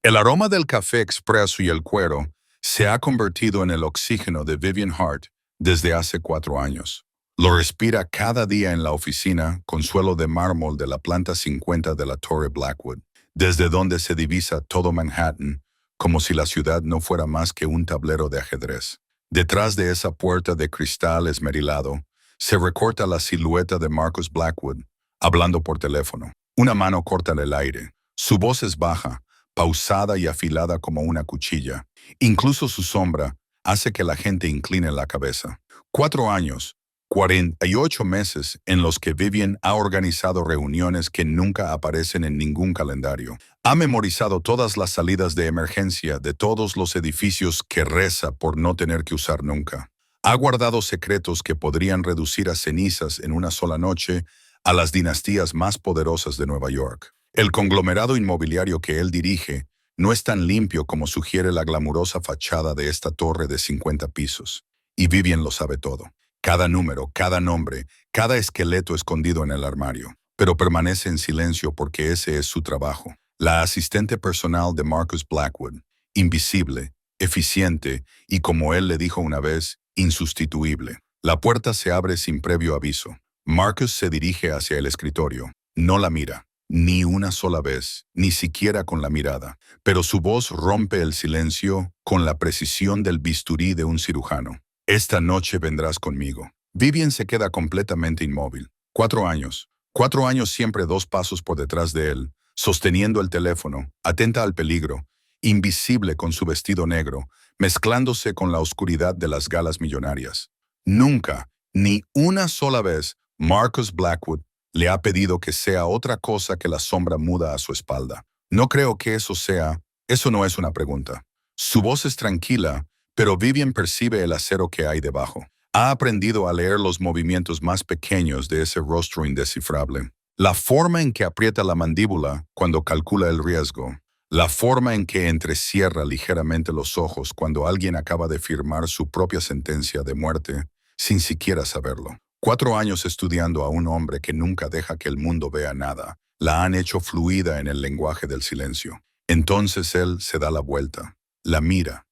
El aroma del café expreso y el cuero se ha convertido en el oxígeno de Vivian Hart desde hace 4 años. Lo respira cada día en la oficina con suelo de mármol de la planta 50 de la Torre Blackwood, desde donde se divisa todo Manhattan, como si la ciudad no fuera más que un tablero de ajedrez. Detrás de esa puerta de cristal esmerilado, se recorta la silueta de Marcus Blackwood, hablando por teléfono. Una mano corta el aire. Su voz es baja, pausada y afilada como una cuchilla. Incluso su sombra hace que la gente incline la cabeza. 4 años, 48 meses en los que Vivian ha organizado reuniones que nunca aparecen en ningún calendario. Ha memorizado todas las salidas de emergencia de todos los edificios que reza por no tener que usar nunca. Ha guardado secretos que podrían reducir a cenizas en una sola noche a las dinastías más poderosas de Nueva York. El conglomerado inmobiliario que él dirige no es tan limpio como sugiere la glamurosa fachada de esta torre de 50 pisos. Y Vivian lo sabe todo. Cada número, cada nombre, cada esqueleto escondido en el armario. Pero permanece en silencio porque ese es su trabajo. La asistente personal de Marcus Blackwood, invisible, eficiente y, como él le dijo una vez, insustituible. La puerta se abre sin previo aviso. Marcus se dirige hacia el escritorio. No la mira. Ni una sola vez, ni siquiera con la mirada, pero su voz rompe el silencio con la precisión del bisturí de un cirujano. Esta noche vendrás conmigo. Vivian se queda completamente inmóvil. 4 años. 4 años siempre 2 pasos por detrás de él, sosteniendo el teléfono, atenta al peligro, invisible con su vestido negro, mezclándose con la oscuridad de las galas millonarias. Nunca, ni una sola vez, Marcus Blackwood le ha pedido que sea otra cosa que la sombra muda a su espalda. No creo que eso no es una pregunta. Su voz es tranquila, pero Vivian percibe el acero que hay debajo. Ha aprendido a leer los movimientos más pequeños de ese rostro indescifrable. La forma en que aprieta la mandíbula cuando calcula el riesgo. La forma en que entrecierra ligeramente los ojos cuando alguien acaba de firmar su propia sentencia de muerte sin siquiera saberlo. 4 años estudiando a un hombre que nunca deja que el mundo vea nada, la han hecho fluida en el lenguaje del silencio. Entonces él se da la vuelta, la mira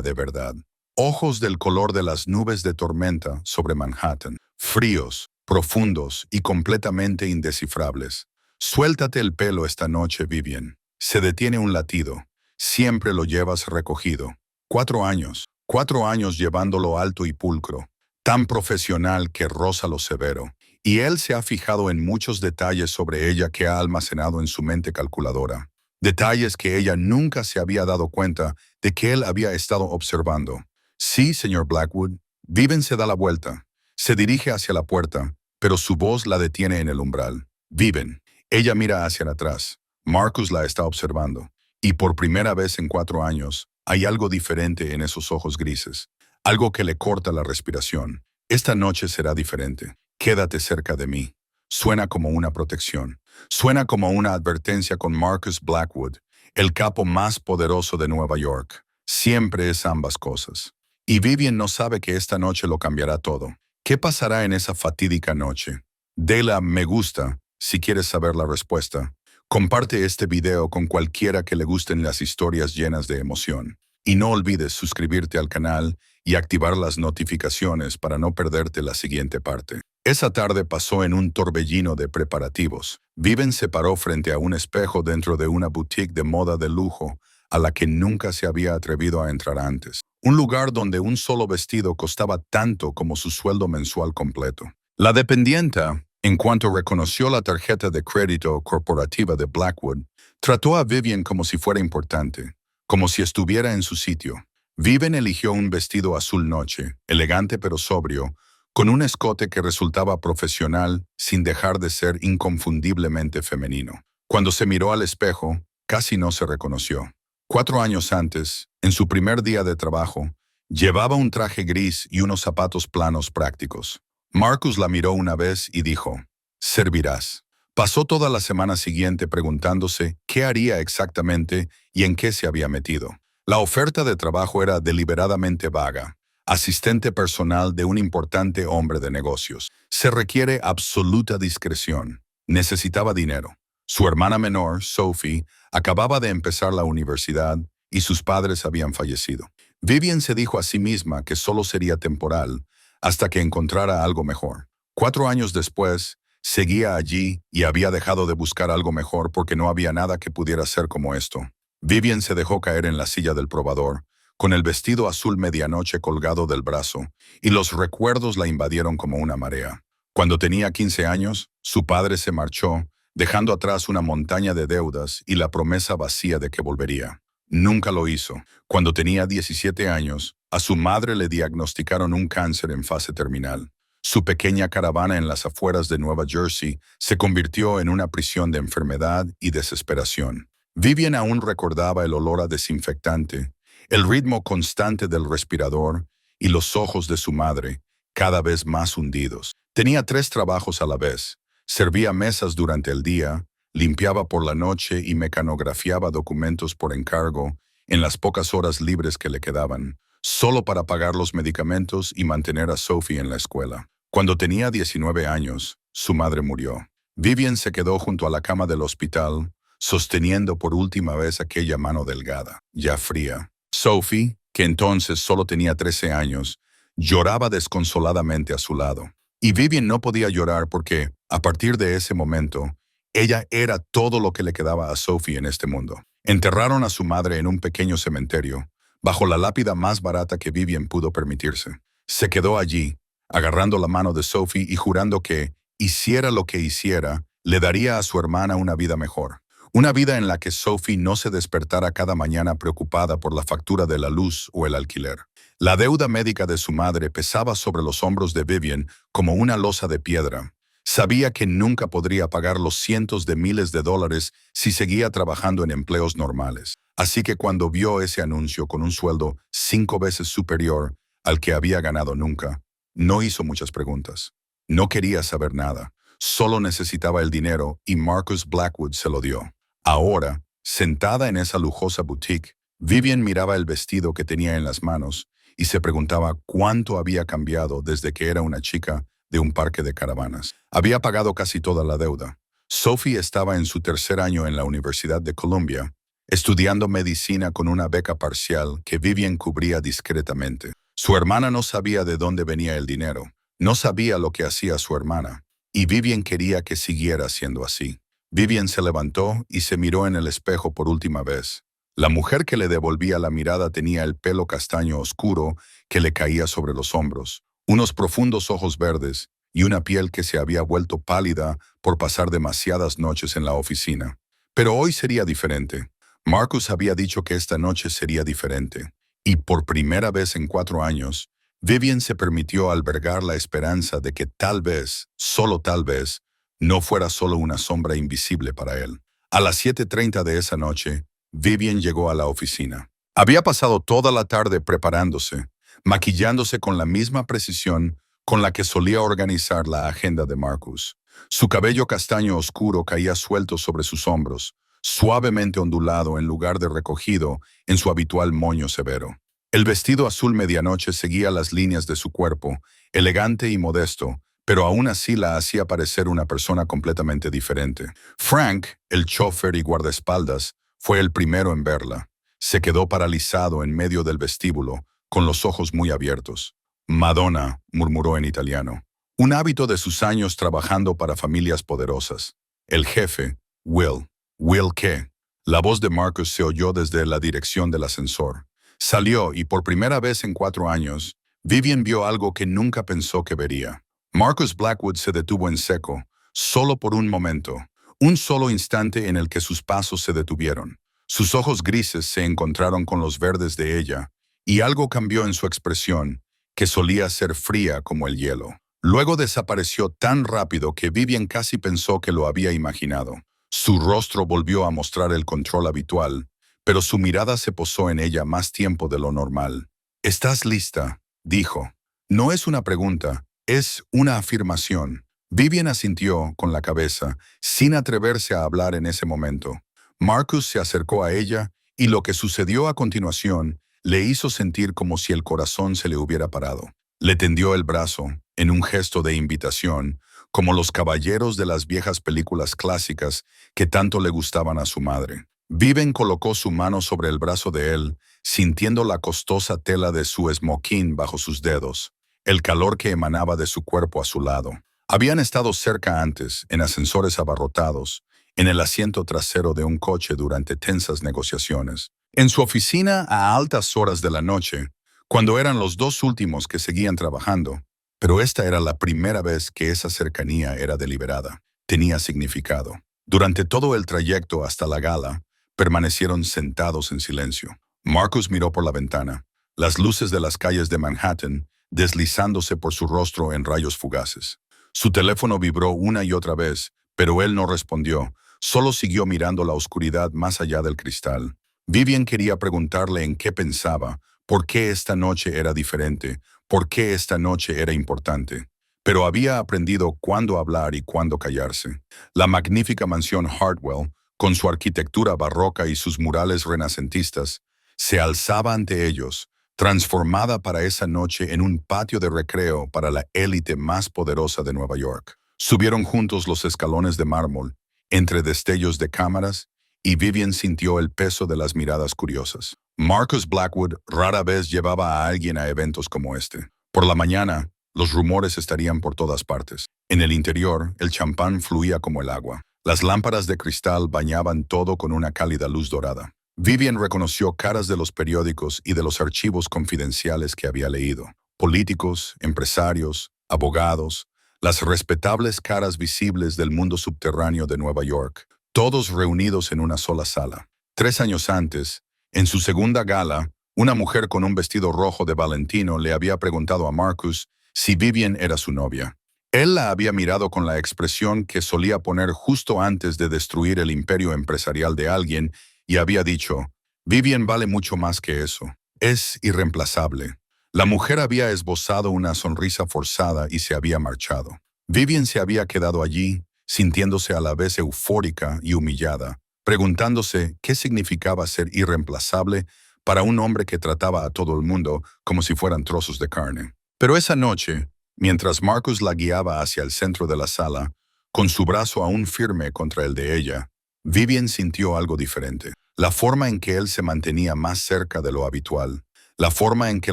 de verdad. Ojos del color de las nubes de tormenta sobre Manhattan, fríos, profundos y completamente indescifrables. Suéltate el pelo esta noche, Vivian. Se detiene un latido. Siempre lo llevas recogido. 4 años. 4 años llevándolo alto y pulcro. Tan profesional que roza lo severo, y él se ha fijado en muchos detalles sobre ella que ha almacenado en su mente calculadora. Detalles que ella nunca se había dado cuenta de que él había estado observando. Sí, señor Blackwood. Vivian se da la vuelta. Se dirige hacia la puerta, pero su voz la detiene en el umbral. Vivian. Ella mira hacia atrás. Marcus la está observando. Y por primera vez en 4 años, hay algo diferente en esos ojos grises. Algo que le corta la respiración. Esta noche será diferente. Quédate cerca de mí. Suena como una protección. Suena como una advertencia con Marcus Blackwood, el capo más poderoso de Nueva York. Siempre es ambas cosas. Y Vivian no sabe que esta noche lo cambiará todo. ¿Qué pasará en esa fatídica noche? Dale a me gusta si quieres saber la respuesta. Comparte este video con cualquiera que le gusten las historias llenas de emoción. Y no olvides suscribirte al canal y activar las notificaciones para no perderte la siguiente parte. Esa tarde pasó en un torbellino de preparativos. Vivian se paró frente a un espejo dentro de una boutique de moda de lujo a la que nunca se había atrevido a entrar antes. Un lugar donde un solo vestido costaba tanto como su sueldo mensual completo. La dependienta, en cuanto reconoció la tarjeta de crédito corporativa de Blackwood, trató a Vivian como si fuera importante, como si estuviera en su sitio. Vivian eligió un vestido azul noche, elegante pero sobrio, con un escote que resultaba profesional sin dejar de ser inconfundiblemente femenino. Cuando se miró al espejo, casi no se reconoció. 4 años antes, en su primer día de trabajo, llevaba un traje gris y unos zapatos planos prácticos. Marcus la miró una vez y dijo, «Servirás». Pasó toda la semana siguiente preguntándose qué haría exactamente y en qué se había metido. La oferta de trabajo era deliberadamente vaga. Asistente personal de un importante hombre de negocios. Se requiere absoluta discreción. Necesitaba dinero. Su hermana menor, Sophie, acababa de empezar la universidad y sus padres habían fallecido. Vivian se dijo a sí misma que solo sería temporal hasta que encontrara algo mejor. 4 años después, seguía allí y había dejado de buscar algo mejor porque no había nada que pudiera ser como esto. Vivian se dejó caer en la silla del probador, con el vestido azul medianoche colgado del brazo, y los recuerdos la invadieron como una marea. Cuando tenía 15 años, su padre se marchó, dejando atrás una montaña de deudas y la promesa vacía de que volvería. Nunca lo hizo. Cuando tenía 17 años, a su madre le diagnosticaron un cáncer en fase terminal. Su pequeña caravana en las afueras de Nueva Jersey se convirtió en una prisión de enfermedad y desesperación. Vivian aún recordaba el olor a desinfectante, el ritmo constante del respirador y los ojos de su madre, cada vez más hundidos. Tenía 3 trabajos a la vez. Servía mesas durante el día, limpiaba por la noche y mecanografiaba documentos por encargo en las pocas horas libres que le quedaban, solo para pagar los medicamentos y mantener a Sophie en la escuela. Cuando tenía 19 años, su madre murió. Vivian se quedó junto a la cama del hospital, sosteniendo por última vez aquella mano delgada, ya fría. Sophie, que entonces solo tenía 13 años, lloraba desconsoladamente a su lado. Y Vivian no podía llorar porque, a partir de ese momento, ella era todo lo que le quedaba a Sophie en este mundo. Enterraron a su madre en un pequeño cementerio, bajo la lápida más barata que Vivian pudo permitirse. Se quedó allí, agarrando la mano de Sophie y jurando que, hiciera lo que hiciera, le daría a su hermana una vida mejor. Una vida en la que Sophie no se despertara cada mañana preocupada por la factura de la luz o el alquiler. La deuda médica de su madre pesaba sobre los hombros de Vivian como una losa de piedra. Sabía que nunca podría pagar los cientos de miles de dólares si seguía trabajando en empleos normales. Así que cuando vio ese anuncio con un sueldo 5 veces superior al que había ganado nunca, no hizo muchas preguntas. No quería saber nada. Solo necesitaba el dinero y Marcus Blackwood se lo dio. Ahora, sentada en esa lujosa boutique, Vivian miraba el vestido que tenía en las manos y se preguntaba cuánto había cambiado desde que era una chica de un parque de caravanas. Había pagado casi toda la deuda. Sophie estaba en su 3er año en la Universidad de Columbia, estudiando medicina con una beca parcial que Vivian cubría discretamente. Su hermana no sabía de dónde venía el dinero, no sabía lo que hacía su hermana, y Vivian quería que siguiera siendo así. Vivian se levantó y se miró en el espejo por última vez. La mujer que le devolvía la mirada tenía el pelo castaño oscuro que le caía sobre los hombros, unos profundos ojos verdes y una piel que se había vuelto pálida por pasar demasiadas noches en la oficina. Pero hoy sería diferente. Marcus había dicho que esta noche sería diferente. Y por primera vez en 4 años, Vivian se permitió albergar la esperanza de que tal vez, solo tal vez, no fuera solo una sombra invisible para él. A las 7:30 de esa noche, Vivian llegó a la oficina. Había pasado toda la tarde preparándose, maquillándose con la misma precisión con la que solía organizar la agenda de Marcus. Su cabello castaño oscuro caía suelto sobre sus hombros, suavemente ondulado en lugar de recogido en su habitual moño severo. El vestido azul medianoche seguía las líneas de su cuerpo, elegante y modesto, pero aún así la hacía parecer una persona completamente diferente. Frank, el chofer y guardaespaldas, fue el primero en verla. Se quedó paralizado en medio del vestíbulo, con los ojos muy abiertos. Madonna, murmuró en italiano. Un hábito de sus años trabajando para familias poderosas. El jefe, Will. ¿Will qué? La voz de Marcus se oyó desde la dirección del ascensor. Salió y por primera vez en 4 años, Vivian vio algo que nunca pensó que vería. Marcus Blackwood se detuvo en seco, solo por un momento. Un solo instante en el que sus pasos se detuvieron. Sus ojos grises se encontraron con los verdes de ella, y algo cambió en su expresión, que solía ser fría como el hielo. Luego desapareció tan rápido que Vivian casi pensó que lo había imaginado. Su rostro volvió a mostrar el control habitual, pero su mirada se posó en ella más tiempo de lo normal. «¿Estás lista?», dijo. No es una pregunta, es una afirmación. Vivian asintió con la cabeza, sin atreverse a hablar en ese momento. Marcus se acercó a ella y lo que sucedió a continuación le hizo sentir como si el corazón se le hubiera parado. Le tendió el brazo, en un gesto de invitación, como los caballeros de las viejas películas clásicas que tanto le gustaban a su madre. Vivian colocó su mano sobre el brazo de él, sintiendo la costosa tela de su smoking bajo sus dedos, el calor que emanaba de su cuerpo a su lado. Habían estado cerca antes, en ascensores abarrotados, en el asiento trasero de un coche durante tensas negociaciones, en su oficina a altas horas de la noche, cuando eran los dos últimos que seguían trabajando. Pero esta era la primera vez que esa cercanía era deliberada, tenía significado. Durante todo el trayecto hasta la gala, permanecieron sentados en silencio. Marcus miró por la ventana, las luces de las calles de Manhattan deslizándose por su rostro en rayos fugaces. Su teléfono vibró una y otra vez, pero él no respondió, solo siguió mirando la oscuridad más allá del cristal. Vivian quería preguntarle en qué pensaba, por qué esta noche era diferente, por qué esta noche era importante. Pero había aprendido cuándo hablar y cuándo callarse. La magnífica mansión Hartwell, con su arquitectura barroca y sus murales renacentistas, se alzaba ante ellos, transformada para esa noche en un patio de recreo para la élite más poderosa de Nueva York. Subieron juntos los escalones de mármol, entre destellos de cámaras, y Vivian sintió el peso de las miradas curiosas. Marcus Blackwood rara vez llevaba a alguien a eventos como este. Por la mañana, los rumores estarían por todas partes. En el interior, el champán fluía como el agua. Las lámparas de cristal bañaban todo con una cálida luz dorada. Vivian reconoció caras de los periódicos y de los archivos confidenciales que había leído. Políticos, empresarios, abogados, las respetables caras visibles del mundo subterráneo de Nueva York, todos reunidos en una sola sala. 3 años antes, en su segunda gala, una mujer con un vestido rojo de Valentino le había preguntado a Marcus si Vivian era su novia. Él la había mirado con la expresión que solía poner justo antes de destruir el imperio empresarial de alguien y había dicho, Vivian vale mucho más que eso. Es irreemplazable. La mujer había esbozado una sonrisa forzada y se había marchado. Vivian se había quedado allí, sintiéndose a la vez eufórica y humillada, preguntándose qué significaba ser irreemplazable para un hombre que trataba a todo el mundo como si fueran trozos de carne. Pero esa noche, mientras Marcus la guiaba hacia el centro de la sala, con su brazo aún firme contra el de ella, Vivian sintió algo diferente. La forma en que él se mantenía más cerca de lo habitual, la forma en que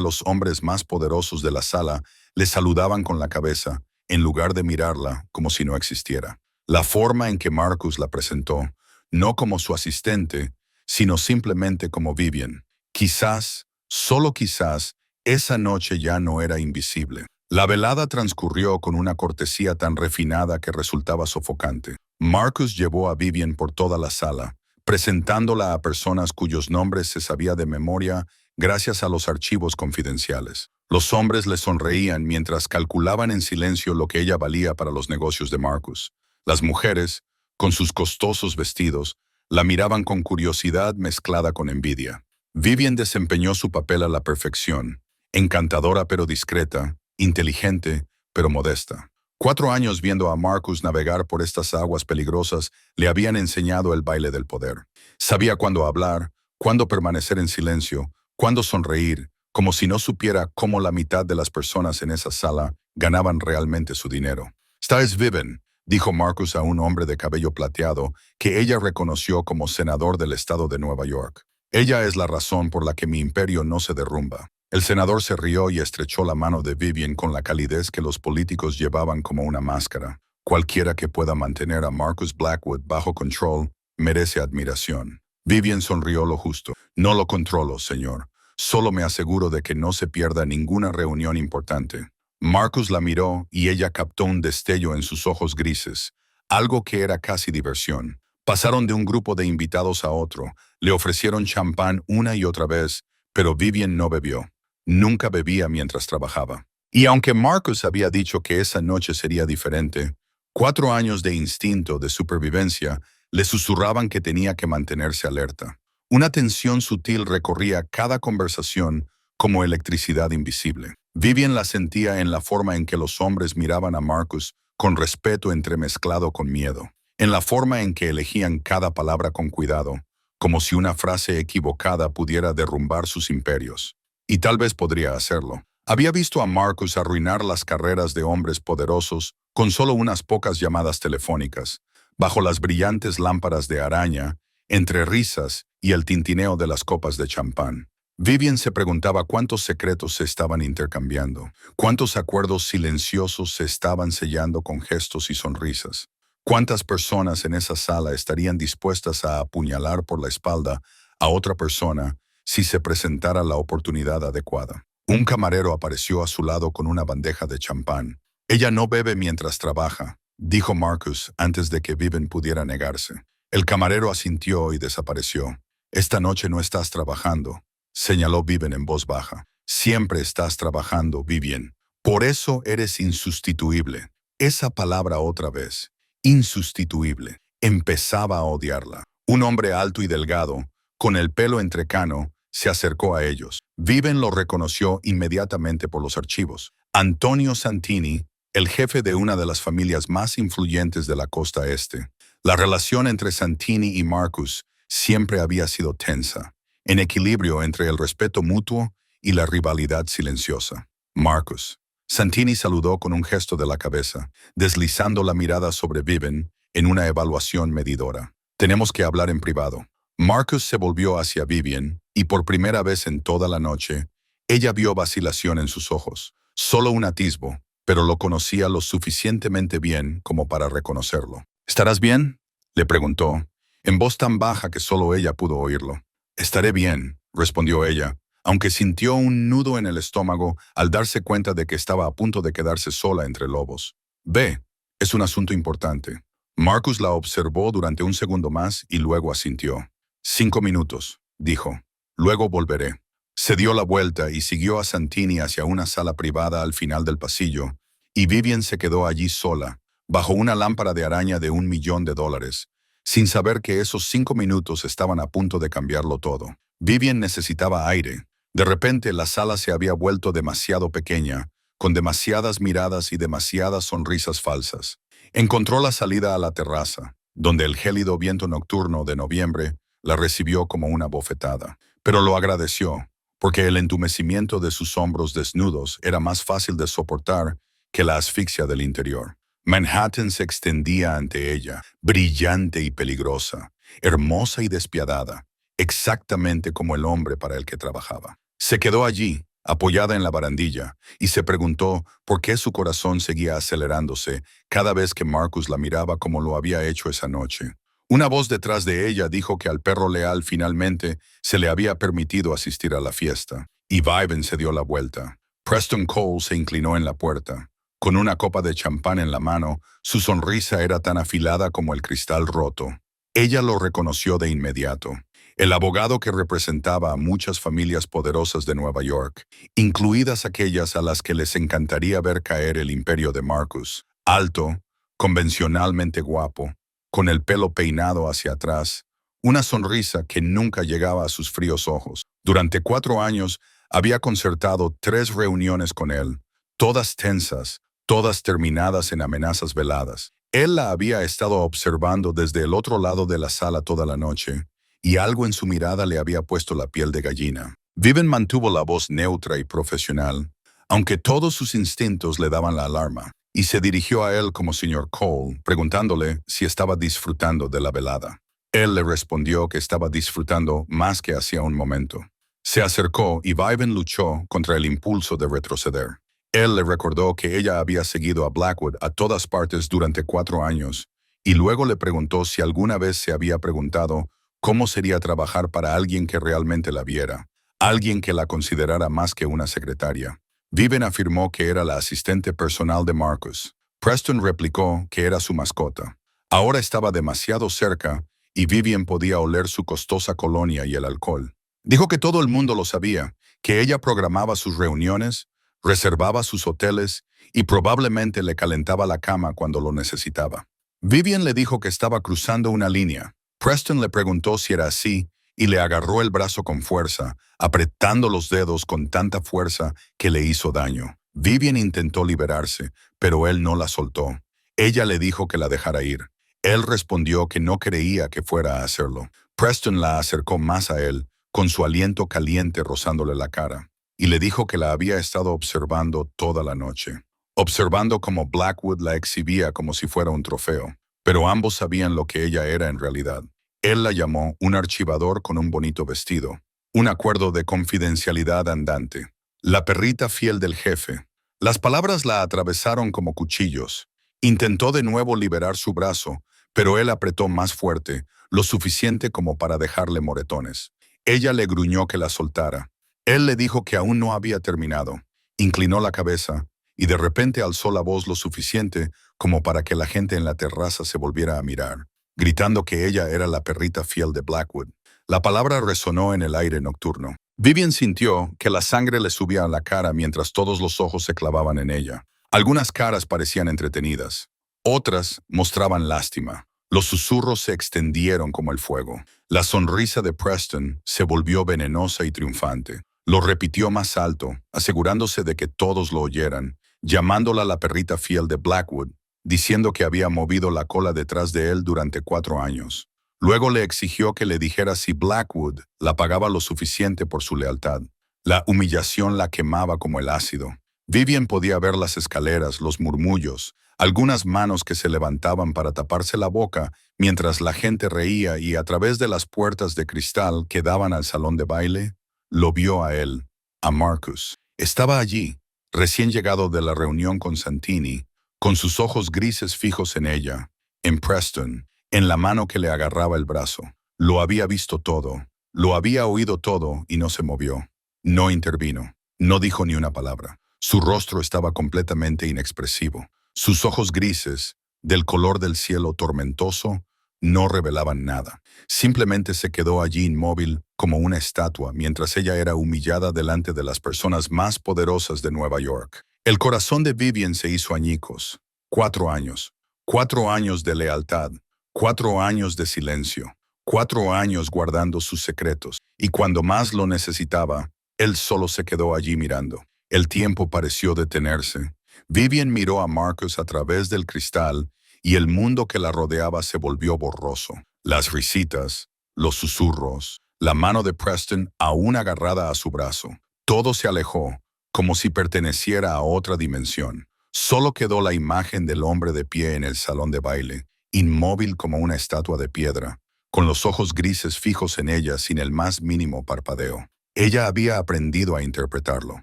los hombres más poderosos de la sala le saludaban con la cabeza, en lugar de mirarla como si no existiera. La forma en que Marcus la presentó, no como su asistente, sino simplemente como Vivian. Quizás, solo quizás, esa noche ya no era invisible. La velada transcurrió con una cortesía tan refinada que resultaba sofocante. Marcus llevó a Vivian por toda la sala, presentándola a personas cuyos nombres se sabía de memoria gracias a los archivos confidenciales. Los hombres le sonreían mientras calculaban en silencio lo que ella valía para los negocios de Marcus. Las mujeres, con sus costosos vestidos, la miraban con curiosidad mezclada con envidia. Vivian desempeñó su papel a la perfección, encantadora pero discreta, inteligente pero modesta. 4 años viendo a Marcus navegar por estas aguas peligrosas le habían enseñado el baile del poder. Sabía cuándo hablar, cuándo permanecer en silencio, cuándo sonreír, como si no supiera cómo la mitad de las personas en esa sala ganaban realmente su dinero. «Esta es Vivian», dijo Marcus a un hombre de cabello plateado que ella reconoció como senador del estado de Nueva York. «Ella es la razón por la que mi imperio no se derrumba». El senador se rió y estrechó la mano de Vivian con la calidez que los políticos llevaban como una máscara. Cualquiera que pueda mantener a Marcus Blackwood bajo control merece admiración. Vivian sonrió lo justo. «No lo controlo, señor. Solo me aseguro de que no se pierda ninguna reunión importante». Marcus la miró y ella captó un destello en sus ojos grises, algo que era casi diversión. Pasaron de un grupo de invitados a otro, le ofrecieron champán una y otra vez, pero Vivian no bebió. Nunca bebía mientras trabajaba. Y aunque Marcus había dicho que esa noche sería diferente, 4 años de instinto de supervivencia le susurraban que tenía que mantenerse alerta. Una tensión sutil recorría cada conversación como electricidad invisible. Vivian la sentía en la forma en que los hombres miraban a Marcus con respeto entremezclado con miedo, en la forma en que elegían cada palabra con cuidado, como si una frase equivocada pudiera derrumbar sus imperios. Y tal vez podría hacerlo. Había visto a Marcus arruinar las carreras de hombres poderosos con solo unas pocas llamadas telefónicas, bajo las brillantes lámparas de araña, entre risas y el tintineo de las copas de champán. Vivian se preguntaba cuántos secretos se estaban intercambiando, cuántos acuerdos silenciosos se estaban sellando con gestos y sonrisas. ¿Cuántas personas en esa sala estarían dispuestas a apuñalar por la espalda a otra persona si se presentara la oportunidad adecuada? Un camarero apareció a su lado con una bandeja de champán. «Ella no bebe mientras trabaja», dijo Marcus antes de que Vivian pudiera negarse. El camarero asintió y desapareció. «Esta noche no estás trabajando», señaló Vivian en voz baja. «Siempre estás trabajando, Vivian. Por eso eres insustituible». Esa palabra otra vez. Insustituible. Empezaba a odiarla. Un hombre alto y delgado, con el pelo entrecano, se acercó a ellos. Vivian lo reconoció inmediatamente por los archivos. Antonio Santini, el jefe de una de las familias más influyentes de la costa este. La relación entre Santini y Marcus siempre había sido tensa, en equilibrio entre el respeto mutuo y la rivalidad silenciosa. «Marcus». Santini saludó con un gesto de la cabeza, deslizando la mirada sobre Vivian en una evaluación medidora. «Tenemos que hablar en privado». Marcus se volvió hacia Vivian y por primera vez en toda la noche, ella vio vacilación en sus ojos. Solo un atisbo, pero lo conocía lo suficientemente bien como para reconocerlo. «¿Estarás bien?», le preguntó, en voz tan baja que solo ella pudo oírlo. «Estaré bien», respondió ella, aunque sintió un nudo en el estómago al darse cuenta de que estaba a punto de quedarse sola entre lobos. «Ve, es un asunto importante». Marcus la observó durante un segundo más y luego asintió. «5 minutos», dijo. «Luego volveré». Se dio la vuelta y siguió a Santini hacia una sala privada al final del pasillo, y Vivian se quedó allí sola, bajo una lámpara de araña de $1.000.000, sin saber que esos 5 minutos estaban a punto de cambiarlo todo. Vivian necesitaba aire. De repente la sala se había vuelto demasiado pequeña, con demasiadas miradas y demasiadas sonrisas falsas. Encontró la salida a la terraza, donde el gélido viento nocturno de noviembre la recibió como una bofetada. Pero lo agradeció, porque el entumecimiento de sus hombros desnudos era más fácil de soportar que la asfixia del interior. Manhattan se extendía ante ella, brillante y peligrosa, hermosa y despiadada, exactamente como el hombre para el que trabajaba. Se quedó allí, apoyada en la barandilla, y se preguntó por qué su corazón seguía acelerándose cada vez que Marcus la miraba como lo había hecho esa noche. Una voz detrás de ella dijo que al perro leal finalmente se le había permitido asistir a la fiesta, y Vivian se dio la vuelta. Preston Cole se inclinó en la puerta. Con una copa de champán en la mano, su sonrisa era tan afilada como el cristal roto. Ella lo reconoció de inmediato. El abogado que representaba a muchas familias poderosas de Nueva York, incluidas aquellas a las que les encantaría ver caer el imperio de Marcus. Alto, convencionalmente guapo, con el pelo peinado hacia atrás, una sonrisa que nunca llegaba a sus fríos ojos. Durante 4 años había concertado 3 reuniones con él, todas tensas, todas terminadas en amenazas veladas. Él la había estado observando desde el otro lado de la sala toda la noche, y algo en su mirada le había puesto la piel de gallina. Vivian mantuvo la voz neutra y profesional, aunque todos sus instintos le daban la alarma, y se dirigió a él como señor Cole, preguntándole si estaba disfrutando de la velada. Él le respondió que estaba disfrutando más que hacía un momento. Se acercó y Vivian luchó contra el impulso de retroceder. Él le recordó que ella había seguido a Blackwood a todas partes durante 4 años, y luego le preguntó si alguna vez se había preguntado cómo sería trabajar para alguien que realmente la viera, alguien que la considerara más que una secretaria. Vivian afirmó que era la asistente personal de Marcus. Preston replicó que era su mascota. Ahora estaba demasiado cerca y Vivian podía oler su costosa colonia y el alcohol. Dijo que todo el mundo lo sabía, que ella programaba sus reuniones, reservaba sus hoteles y probablemente le calentaba la cama cuando lo necesitaba. Vivian le dijo que estaba cruzando una línea. Preston le preguntó si era así y le agarró el brazo con fuerza, apretando los dedos con tanta fuerza que le hizo daño. Vivian intentó liberarse, pero él no la soltó. Ella le dijo que la dejara ir. Él respondió que no creía que fuera a hacerlo. Preston la acercó más a él, con su aliento caliente rozándole la cara. y le dijo que la había estado observando toda la noche, observando cómo Blackwood la exhibía como si fuera un trofeo, pero ambos sabían lo que ella era en realidad. Él la llamó un archivador con un bonito vestido, un acuerdo de confidencialidad andante, la perrita fiel del jefe. Las palabras la atravesaron como cuchillos. Intentó de nuevo liberar su brazo, pero él apretó más fuerte, lo suficiente como para dejarle moretones. Ella le gruñó que la soltara. Él le dijo que aún no había terminado. Inclinó la cabeza y de repente alzó la voz lo suficiente como para que la gente en la terraza se volviera a mirar, gritando que ella era la perrita fiel de Blackwood. La palabra resonó en el aire nocturno. Vivian sintió que la sangre le subía a la cara mientras todos los ojos se clavaban en ella. Algunas caras parecían entretenidas. Otras mostraban lástima. Los susurros se extendieron como el fuego. La sonrisa de Preston se volvió venenosa y triunfante. Lo repitió más alto, asegurándose de que todos lo oyeran, llamándola la perrita fiel de Blackwood, diciendo que había movido la cola detrás de él durante 4 años. Luego le exigió que le dijera si Blackwood la pagaba lo suficiente por su lealtad. La humillación la quemaba como el ácido. Vivian podía ver las escaleras, los murmullos, algunas manos que se levantaban para taparse la boca mientras la gente reía y a través de las puertas de cristal que daban al salón de baile, lo vio a él, a Marcus. Estaba allí, recién llegado de la reunión con Santini, con sus ojos grises fijos en ella, en Preston, en la mano que le agarraba el brazo. Lo había visto todo, lo había oído todo y no se movió. No intervino, no dijo ni una palabra. Su rostro estaba completamente inexpresivo. Sus ojos grises, del color del cielo tormentoso, no revelaban nada. Simplemente se quedó allí inmóvil como una estatua mientras ella era humillada delante de las personas más poderosas de Nueva York. El corazón de Vivian se hizo añicos. 4 años. 4 años de lealtad. 4 años de silencio. 4 años guardando sus secretos. Y cuando más lo necesitaba, él solo se quedó allí mirando. El tiempo pareció detenerse. Vivian miró a Marcus a través del cristal y el mundo que la rodeaba se volvió borroso. Las risitas, los susurros, la mano de Preston aún agarrada a su brazo. Todo se alejó, como si perteneciera a otra dimensión. Solo quedó la imagen del hombre de pie en el salón de baile, inmóvil como una estatua de piedra, con los ojos grises fijos en ella sin el más mínimo parpadeo. Ella había aprendido a interpretarlo.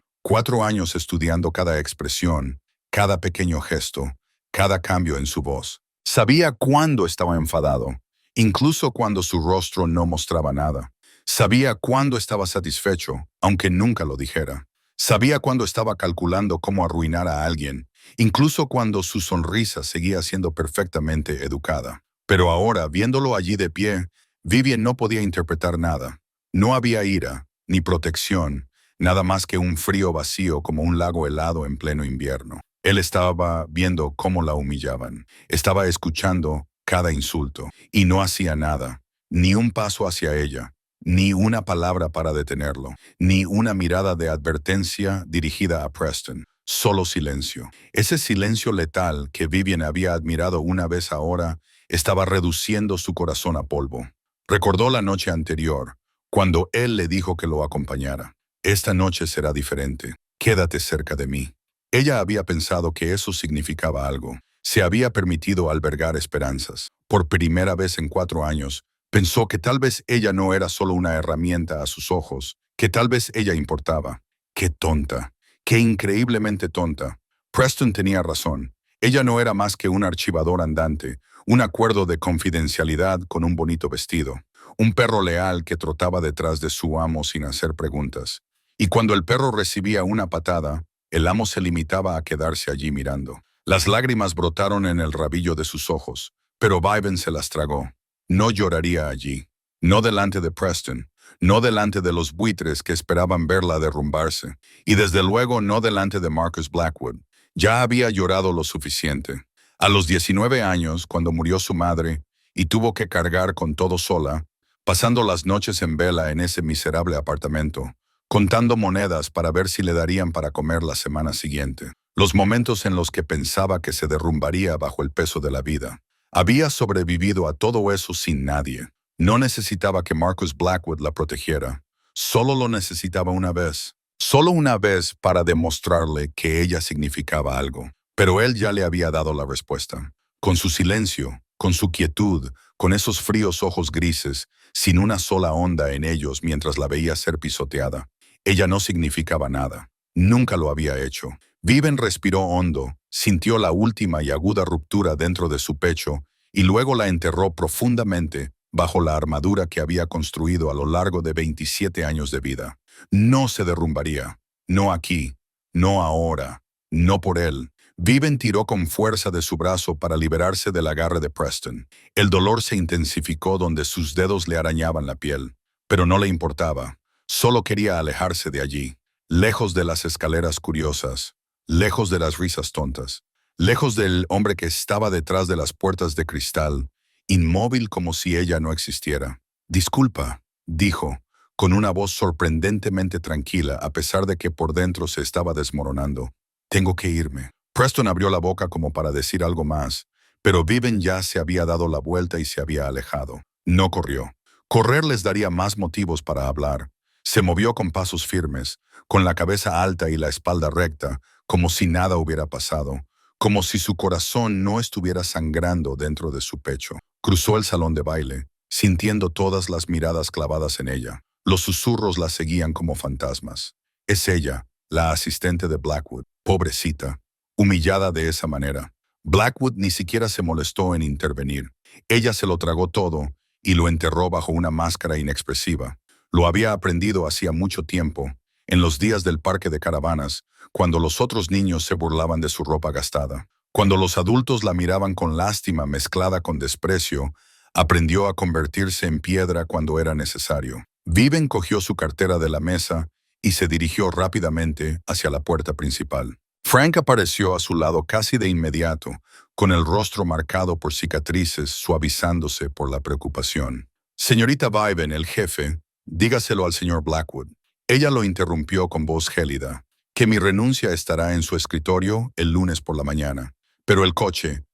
4 años estudiando cada expresión, cada pequeño gesto, cada cambio en su voz. Sabía cuándo estaba enfadado, incluso cuando su rostro no mostraba nada. Sabía cuándo estaba satisfecho, aunque nunca lo dijera. Sabía cuándo estaba calculando cómo arruinar a alguien, incluso cuando su sonrisa seguía siendo perfectamente educada. Pero ahora, viéndolo allí de pie, Vivian no podía interpretar nada. No había ira, ni protección, nada más que un frío vacío como un lago helado en pleno invierno. Él estaba viendo cómo la humillaban. Estaba escuchando cada insulto y no hacía nada, ni un paso hacia ella, ni una palabra para detenerlo, ni una mirada de advertencia dirigida a Preston. Solo silencio. Ese silencio letal que Vivian había admirado una vez ahora estaba reduciendo su corazón a polvo. Recordó la noche anterior, cuando él le dijo que lo acompañara. Esta noche será diferente. Quédate cerca de mí. Ella había pensado que eso significaba algo. Se había permitido albergar esperanzas. Por primera vez en 4 años, pensó que tal vez ella no era solo una herramienta a sus ojos, que tal vez ella importaba. ¡Qué tonta! ¡Qué increíblemente tonta! Preston tenía razón. Ella no era más que un archivador andante, un acuerdo de confidencialidad con un bonito vestido, un perro leal que trotaba detrás de su amo sin hacer preguntas. Y cuando el perro recibía una patada, el amo se limitaba a quedarse allí mirando. Las lágrimas brotaron en el rabillo de sus ojos, pero Vivian se las tragó. No lloraría allí, no delante de Preston, no delante de los buitres que esperaban verla derrumbarse, y desde luego no delante de Marcus Blackwood. Ya había llorado lo suficiente. A los 19 años, cuando murió su madre, y tuvo que cargar con todo sola, pasando las noches en vela en ese miserable apartamento, contando monedas para ver si le darían para comer la semana siguiente. Los momentos en los que pensaba que se derrumbaría bajo el peso de la vida. Había sobrevivido a todo eso sin nadie. No necesitaba que Marcus Blackwood la protegiera. Solo lo necesitaba una vez. Solo una vez para demostrarle que ella significaba algo. Pero él ya le había dado la respuesta. Con su silencio, con su quietud, con esos fríos ojos grises, sin una sola onda en ellos mientras la veía ser pisoteada. Ella no significaba nada. Nunca lo había hecho. Viven respiró hondo, sintió la última y aguda ruptura dentro de su pecho y luego la enterró profundamente bajo la armadura que había construido a lo largo de 27 años de vida. No se derrumbaría. No aquí. No ahora. No por él. Viven tiró con fuerza de su brazo para liberarse del agarre de Preston. El dolor se intensificó donde sus dedos le arañaban la piel, pero no le importaba. Solo quería alejarse de allí, lejos de las escaleras curiosas, lejos de las risas tontas, lejos del hombre que estaba detrás de las puertas de cristal, inmóvil como si ella no existiera. «Disculpa», dijo, con una voz sorprendentemente tranquila a pesar de que por dentro se estaba desmoronando. «Tengo que irme». Preston abrió la boca como para decir algo más, pero Viven ya se había dado la vuelta y se había alejado. No corrió. Correr les daría más motivos para hablar. Se movió con pasos firmes, con la cabeza alta y la espalda recta, como si nada hubiera pasado, como si su corazón no estuviera sangrando dentro de su pecho. Cruzó el salón de baile, sintiendo todas las miradas clavadas en ella. Los susurros la seguían como fantasmas. Es ella, la asistente de Blackwood. Pobrecita. Humillada de esa manera. Blackwood ni siquiera se molestó en intervenir. Ella se lo tragó todo y lo enterró bajo una máscara inexpresiva. Lo había aprendido hacía mucho tiempo, en los días del parque de caravanas, cuando los otros niños se burlaban de su ropa gastada. Cuando los adultos la miraban con lástima mezclada con desprecio, aprendió a convertirse en piedra cuando era necesario. Viven cogió su cartera de la mesa y se dirigió rápidamente hacia la puerta principal. Frank apareció a su lado casi de inmediato, con el rostro marcado por cicatrices suavizándose por la preocupación. «Señorita Viven, el jefe, dígaselo al señor Blackwood». Ella lo interrumpió con voz gélida, «que mi renuncia estará en su escritorio el lunes por la mañana. Pero el coche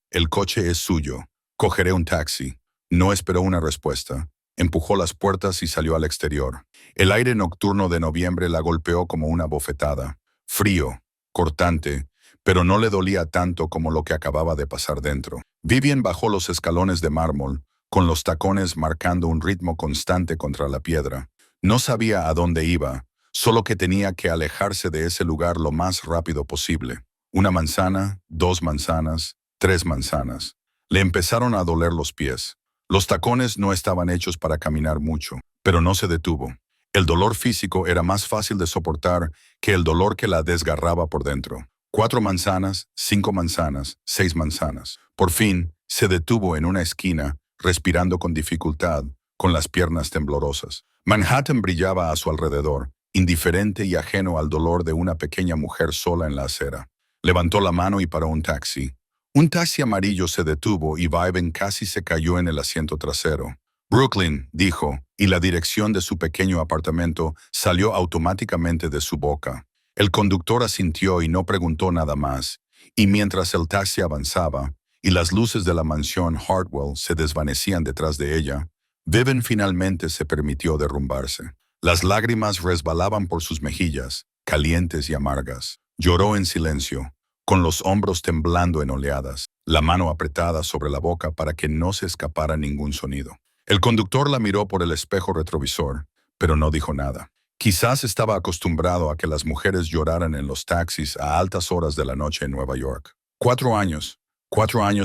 es suyo. Cogeré un taxi». No esperó una respuesta. Empujó las puertas y salió al exterior. El aire nocturno de noviembre la golpeó como una bofetada. Frío, cortante, pero no le dolía tanto como lo que acababa de pasar dentro. Vivian bajó los escalones de mármol, con los tacones marcando un ritmo constante contra la piedra. No sabía a dónde iba, solo que tenía que alejarse de ese lugar lo más rápido posible. Una manzana, 2 manzanas, 3 manzanas. Le empezaron a doler los pies. Los tacones no estaban hechos para caminar mucho, pero no se detuvo. El dolor físico era más fácil de soportar que el dolor que la desgarraba por dentro. 4 manzanas, 5 manzanas, 6 manzanas. Por fin, se detuvo en una esquina, respirando con dificultad, con las piernas temblorosas. Manhattan brillaba a su alrededor, indiferente y ajeno al dolor de una pequeña mujer sola en la acera. Levantó la mano y paró un taxi. Un taxi amarillo se detuvo y Viven casi se cayó en el asiento trasero. «Brooklyn», dijo, y la dirección de su pequeño apartamento salió automáticamente de su boca. El conductor asintió y no preguntó nada más, y mientras el taxi avanzaba y las luces de la mansión Hartwell se desvanecían detrás de ella, Viven finalmente se permitió derrumbarse. Las lágrimas resbalaban por sus mejillas, calientes y amargas. Lloró en silencio, con los hombros temblando en oleadas, la mano apretada sobre la boca para que no se escapara ningún sonido. El conductor la miró por el espejo retrovisor, pero no dijo nada. Quizás estaba acostumbrado a que las mujeres lloraran en los taxis a altas horas de la noche en Nueva York. 4 años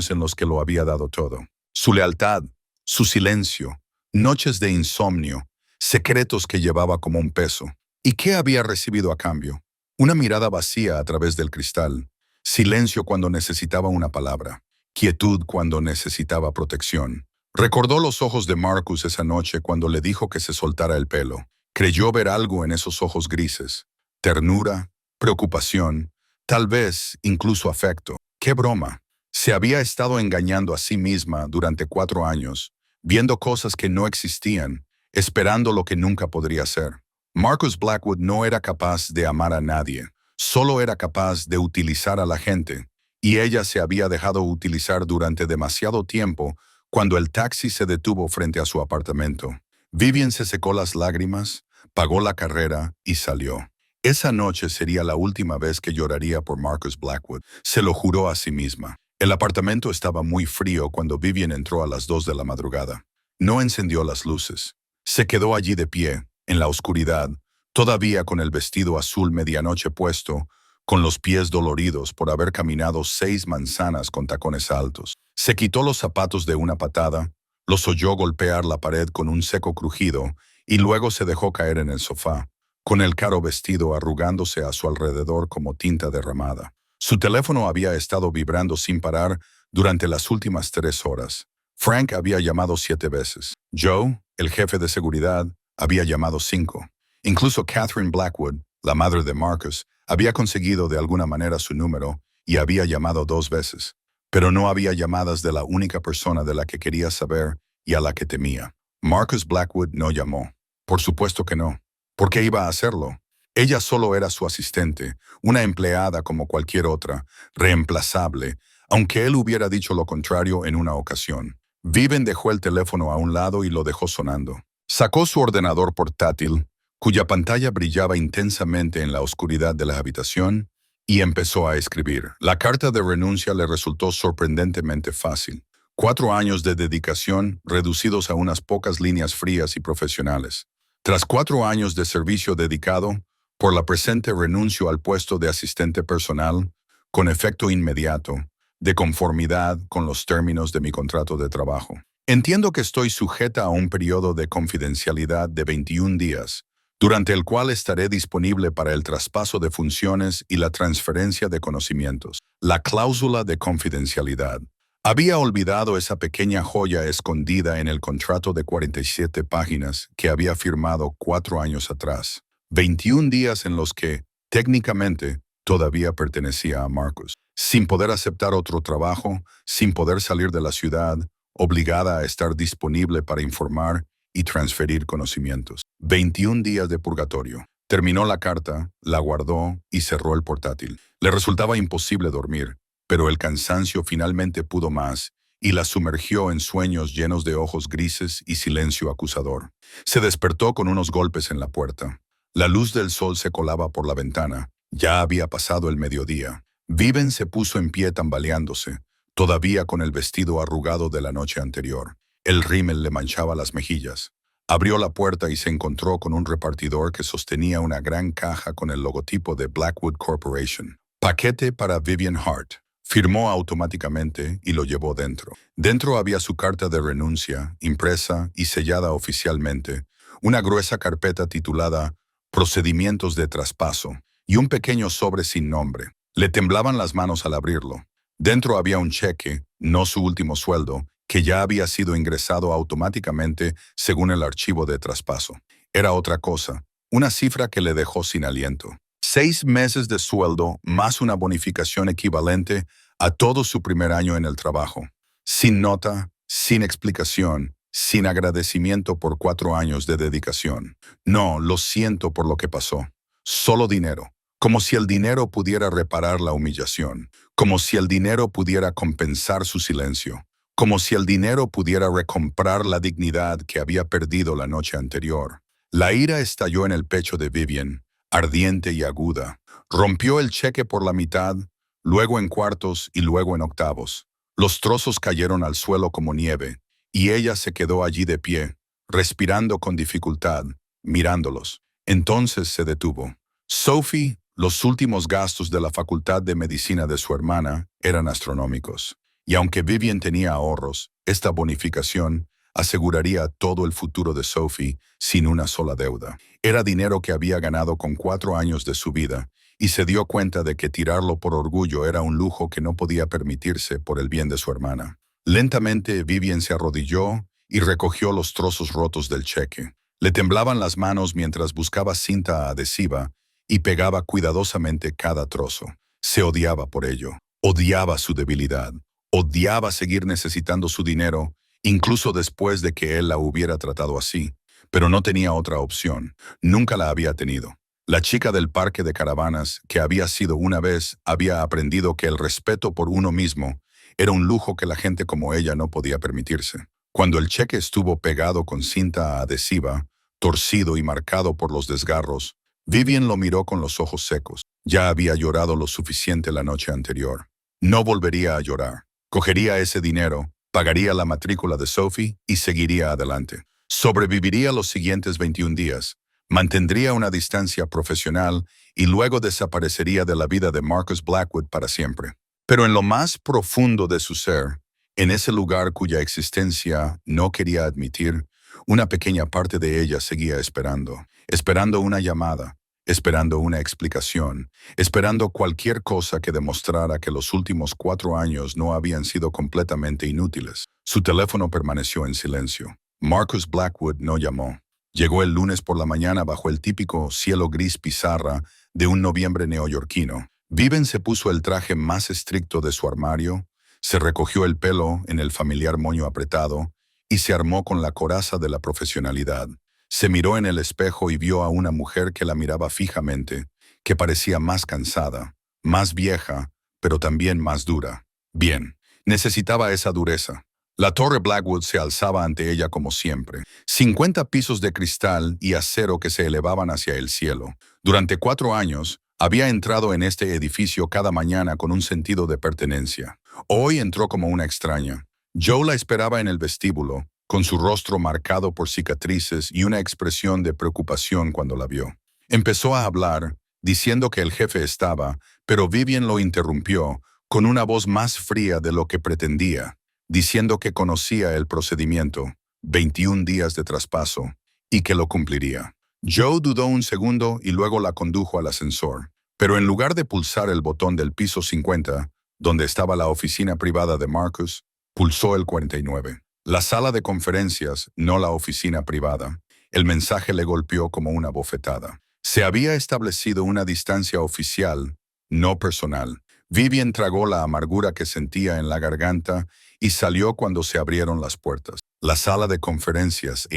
en los que lo había dado todo. Su lealtad, su silencio, noches de insomnio, secretos que llevaba como un peso. ¿Y qué había recibido a cambio? Una mirada vacía a través del cristal, silencio cuando necesitaba una palabra, quietud cuando necesitaba protección. Recordó los ojos de Marcus esa noche cuando le dijo que se soltara el pelo. Creyó ver algo en esos ojos grises. Ternura, preocupación, tal vez incluso afecto. ¡Qué broma! Se había estado engañando a sí misma durante 4 años, viendo cosas que no existían, esperando lo que nunca podría ser. Marcus Blackwood no era capaz de amar a nadie, solo era capaz de utilizar a la gente, y ella se había dejado utilizar durante demasiado tiempo cuando el taxi se detuvo frente a su apartamento. Vivian se secó las lágrimas, pagó la carrera y salió. Esa noche sería la última vez que lloraría por Marcus Blackwood. Se lo juró a sí misma. El apartamento estaba muy frío cuando Vivian entró a las 2 de la madrugada. No encendió las luces. Se quedó allí de pie, en la oscuridad, todavía con el vestido azul medianoche puesto, con los pies doloridos por haber caminado 6 manzanas con tacones altos. Se quitó los zapatos de una patada, los oyó golpear la pared con un seco crujido y luego se dejó caer en el sofá, con el caro vestido arrugándose a su alrededor como tinta derramada. Su teléfono había estado vibrando sin parar durante las últimas 3 horas. Frank había llamado 7 veces. Joe, el jefe de seguridad, había llamado 5. Incluso Catherine Blackwood, la madre de Marcus, había conseguido de alguna manera su número y había llamado 2 veces. Pero no había llamadas de la única persona de la que quería saber y a la que temía. Marcus Blackwood no llamó. Por supuesto que no. ¿Por qué iba a hacerlo? Ella solo era su asistente, una empleada como cualquier otra, reemplazable, aunque él hubiera dicho lo contrario en una ocasión. Vivian dejó el teléfono a un lado y lo dejó sonando. Sacó su ordenador portátil, cuya pantalla brillaba intensamente en la oscuridad de la habitación, y empezó a escribir. La carta de renuncia le resultó sorprendentemente fácil. 4 años de dedicación reducidos a unas pocas líneas frías y profesionales. Tras 4 años de servicio dedicado, por la presente renuncio al puesto de asistente personal, con efecto inmediato, de conformidad con los términos de mi contrato de trabajo. Entiendo que estoy sujeta a un periodo de confidencialidad de 21 días, durante el cual estaré disponible para el traspaso de funciones y la transferencia de conocimientos. La cláusula de confidencialidad. Había olvidado esa pequeña joya escondida en el contrato de 47 páginas que había firmado 4 años atrás. 21 días en los que, técnicamente, todavía pertenecía a Marcus. Sin poder aceptar otro trabajo, sin poder salir de la ciudad, obligada a estar disponible para informar y transferir conocimientos. 21 días de purgatorio. Terminó la carta, la guardó y cerró el portátil. Le resultaba imposible dormir, pero el cansancio finalmente pudo más y la sumergió en sueños llenos de ojos grises y silencio acusador. Se despertó con unos golpes en la puerta. La luz del sol se colaba por la ventana. Ya había pasado el mediodía. Vivian se puso en pie tambaleándose, todavía con el vestido arrugado de la noche anterior. El rímel le manchaba las mejillas. Abrió la puerta y se encontró con un repartidor que sostenía una gran caja con el logotipo de Blackwood Corporation. Paquete para Vivian Hart. Firmó automáticamente y lo llevó dentro. Dentro había su carta de renuncia, impresa y sellada oficialmente, una gruesa carpeta titulada Procedimientos de traspaso y un pequeño sobre sin nombre. Le temblaban las manos al abrirlo. Dentro había un cheque, no su último sueldo, que ya había sido ingresado automáticamente según el archivo de traspaso. Era otra cosa, una cifra que le dejó sin aliento. 6 meses de sueldo más una bonificación equivalente a todo su primer año en el trabajo. Sin nota, sin explicación, sin agradecimiento por 4 años de dedicación. No, lo siento por lo que pasó. Solo dinero. Como si el dinero pudiera reparar la humillación. Como si el dinero pudiera compensar su silencio. Como si el dinero pudiera recomprar la dignidad que había perdido la noche anterior. La ira estalló en el pecho de Vivian, ardiente y aguda. Rompió el cheque por la mitad, luego en cuartos y luego en octavos. Los trozos cayeron al suelo como nieve, y ella se quedó allí de pie, respirando con dificultad, mirándolos. Entonces se detuvo. Sophie, los últimos gastos de la Facultad de Medicina de su hermana eran astronómicos, y aunque Vivian tenía ahorros, esta bonificación aseguraría todo el futuro de Sophie sin una sola deuda. Era dinero que había ganado con 4 años de su vida, y se dio cuenta de que tirarlo por orgullo era un lujo que no podía permitirse por el bien de su hermana. Lentamente Vivian se arrodilló y recogió los trozos rotos del cheque. Le temblaban las manos mientras buscaba cinta adhesiva y pegaba cuidadosamente cada trozo. Se odiaba por ello. Odiaba su debilidad. Odiaba seguir necesitando su dinero, incluso después de que él la hubiera tratado así. Pero no tenía otra opción. Nunca la había tenido. La chica del parque de caravanas, que había sido una vez, había aprendido que el respeto por uno mismo era un lujo que la gente como ella no podía permitirse. Cuando el cheque estuvo pegado con cinta adhesiva, torcido y marcado por los desgarros, Vivian lo miró con los ojos secos. Ya había llorado lo suficiente la noche anterior. No volvería a llorar. Cogería ese dinero, pagaría la matrícula de Sophie y seguiría adelante. Sobreviviría los siguientes 21 días. Mantendría una distancia profesional y luego desaparecería de la vida de Marcus Blackwood para siempre. Pero en lo más profundo de su ser, en ese lugar cuya existencia no quería admitir, una pequeña parte de ella seguía esperando una llamada, esperando una explicación, esperando cualquier cosa que demostrara que los últimos 4 años no habían sido completamente inútiles. Su teléfono permaneció en silencio. Marcus Blackwood no llamó. Llegó el lunes por la mañana bajo el típico cielo gris pizarra de un noviembre neoyorquino. Viven se puso el traje más estricto de su armario, se recogió el pelo en el familiar moño apretado y se armó con la coraza de la profesionalidad. Se miró en el espejo y vio a una mujer que la miraba fijamente, que parecía más cansada, más vieja, pero también más dura. Bien, necesitaba esa dureza. La torre Blackwood se alzaba ante ella como siempre. 50 pisos de cristal y acero que se elevaban hacia el cielo. Durante 4 años, había entrado en este edificio cada mañana con un sentido de pertenencia. Hoy entró como una extraña. Joe la esperaba en el vestíbulo, con su rostro marcado por cicatrices y una expresión de preocupación cuando la vio. Empezó a hablar, diciendo que el jefe estaba, pero Vivian lo interrumpió con una voz más fría de lo que pretendía, diciendo que conocía el procedimiento, 21 días de traspaso, y que lo cumpliría. Joe dudó un segundo y luego la condujo al ascensor, pero en lugar de pulsar el botón del piso 50, donde estaba la oficina privada de Marcus, pulsó el 49. La sala de conferencias, no la oficina privada. El mensaje le golpeó como una bofetada. Se había establecido una distancia oficial, no personal. Vivian tragó la amargura que sentía en la garganta y salió cuando se abrieron las puertas. La sala de conferencias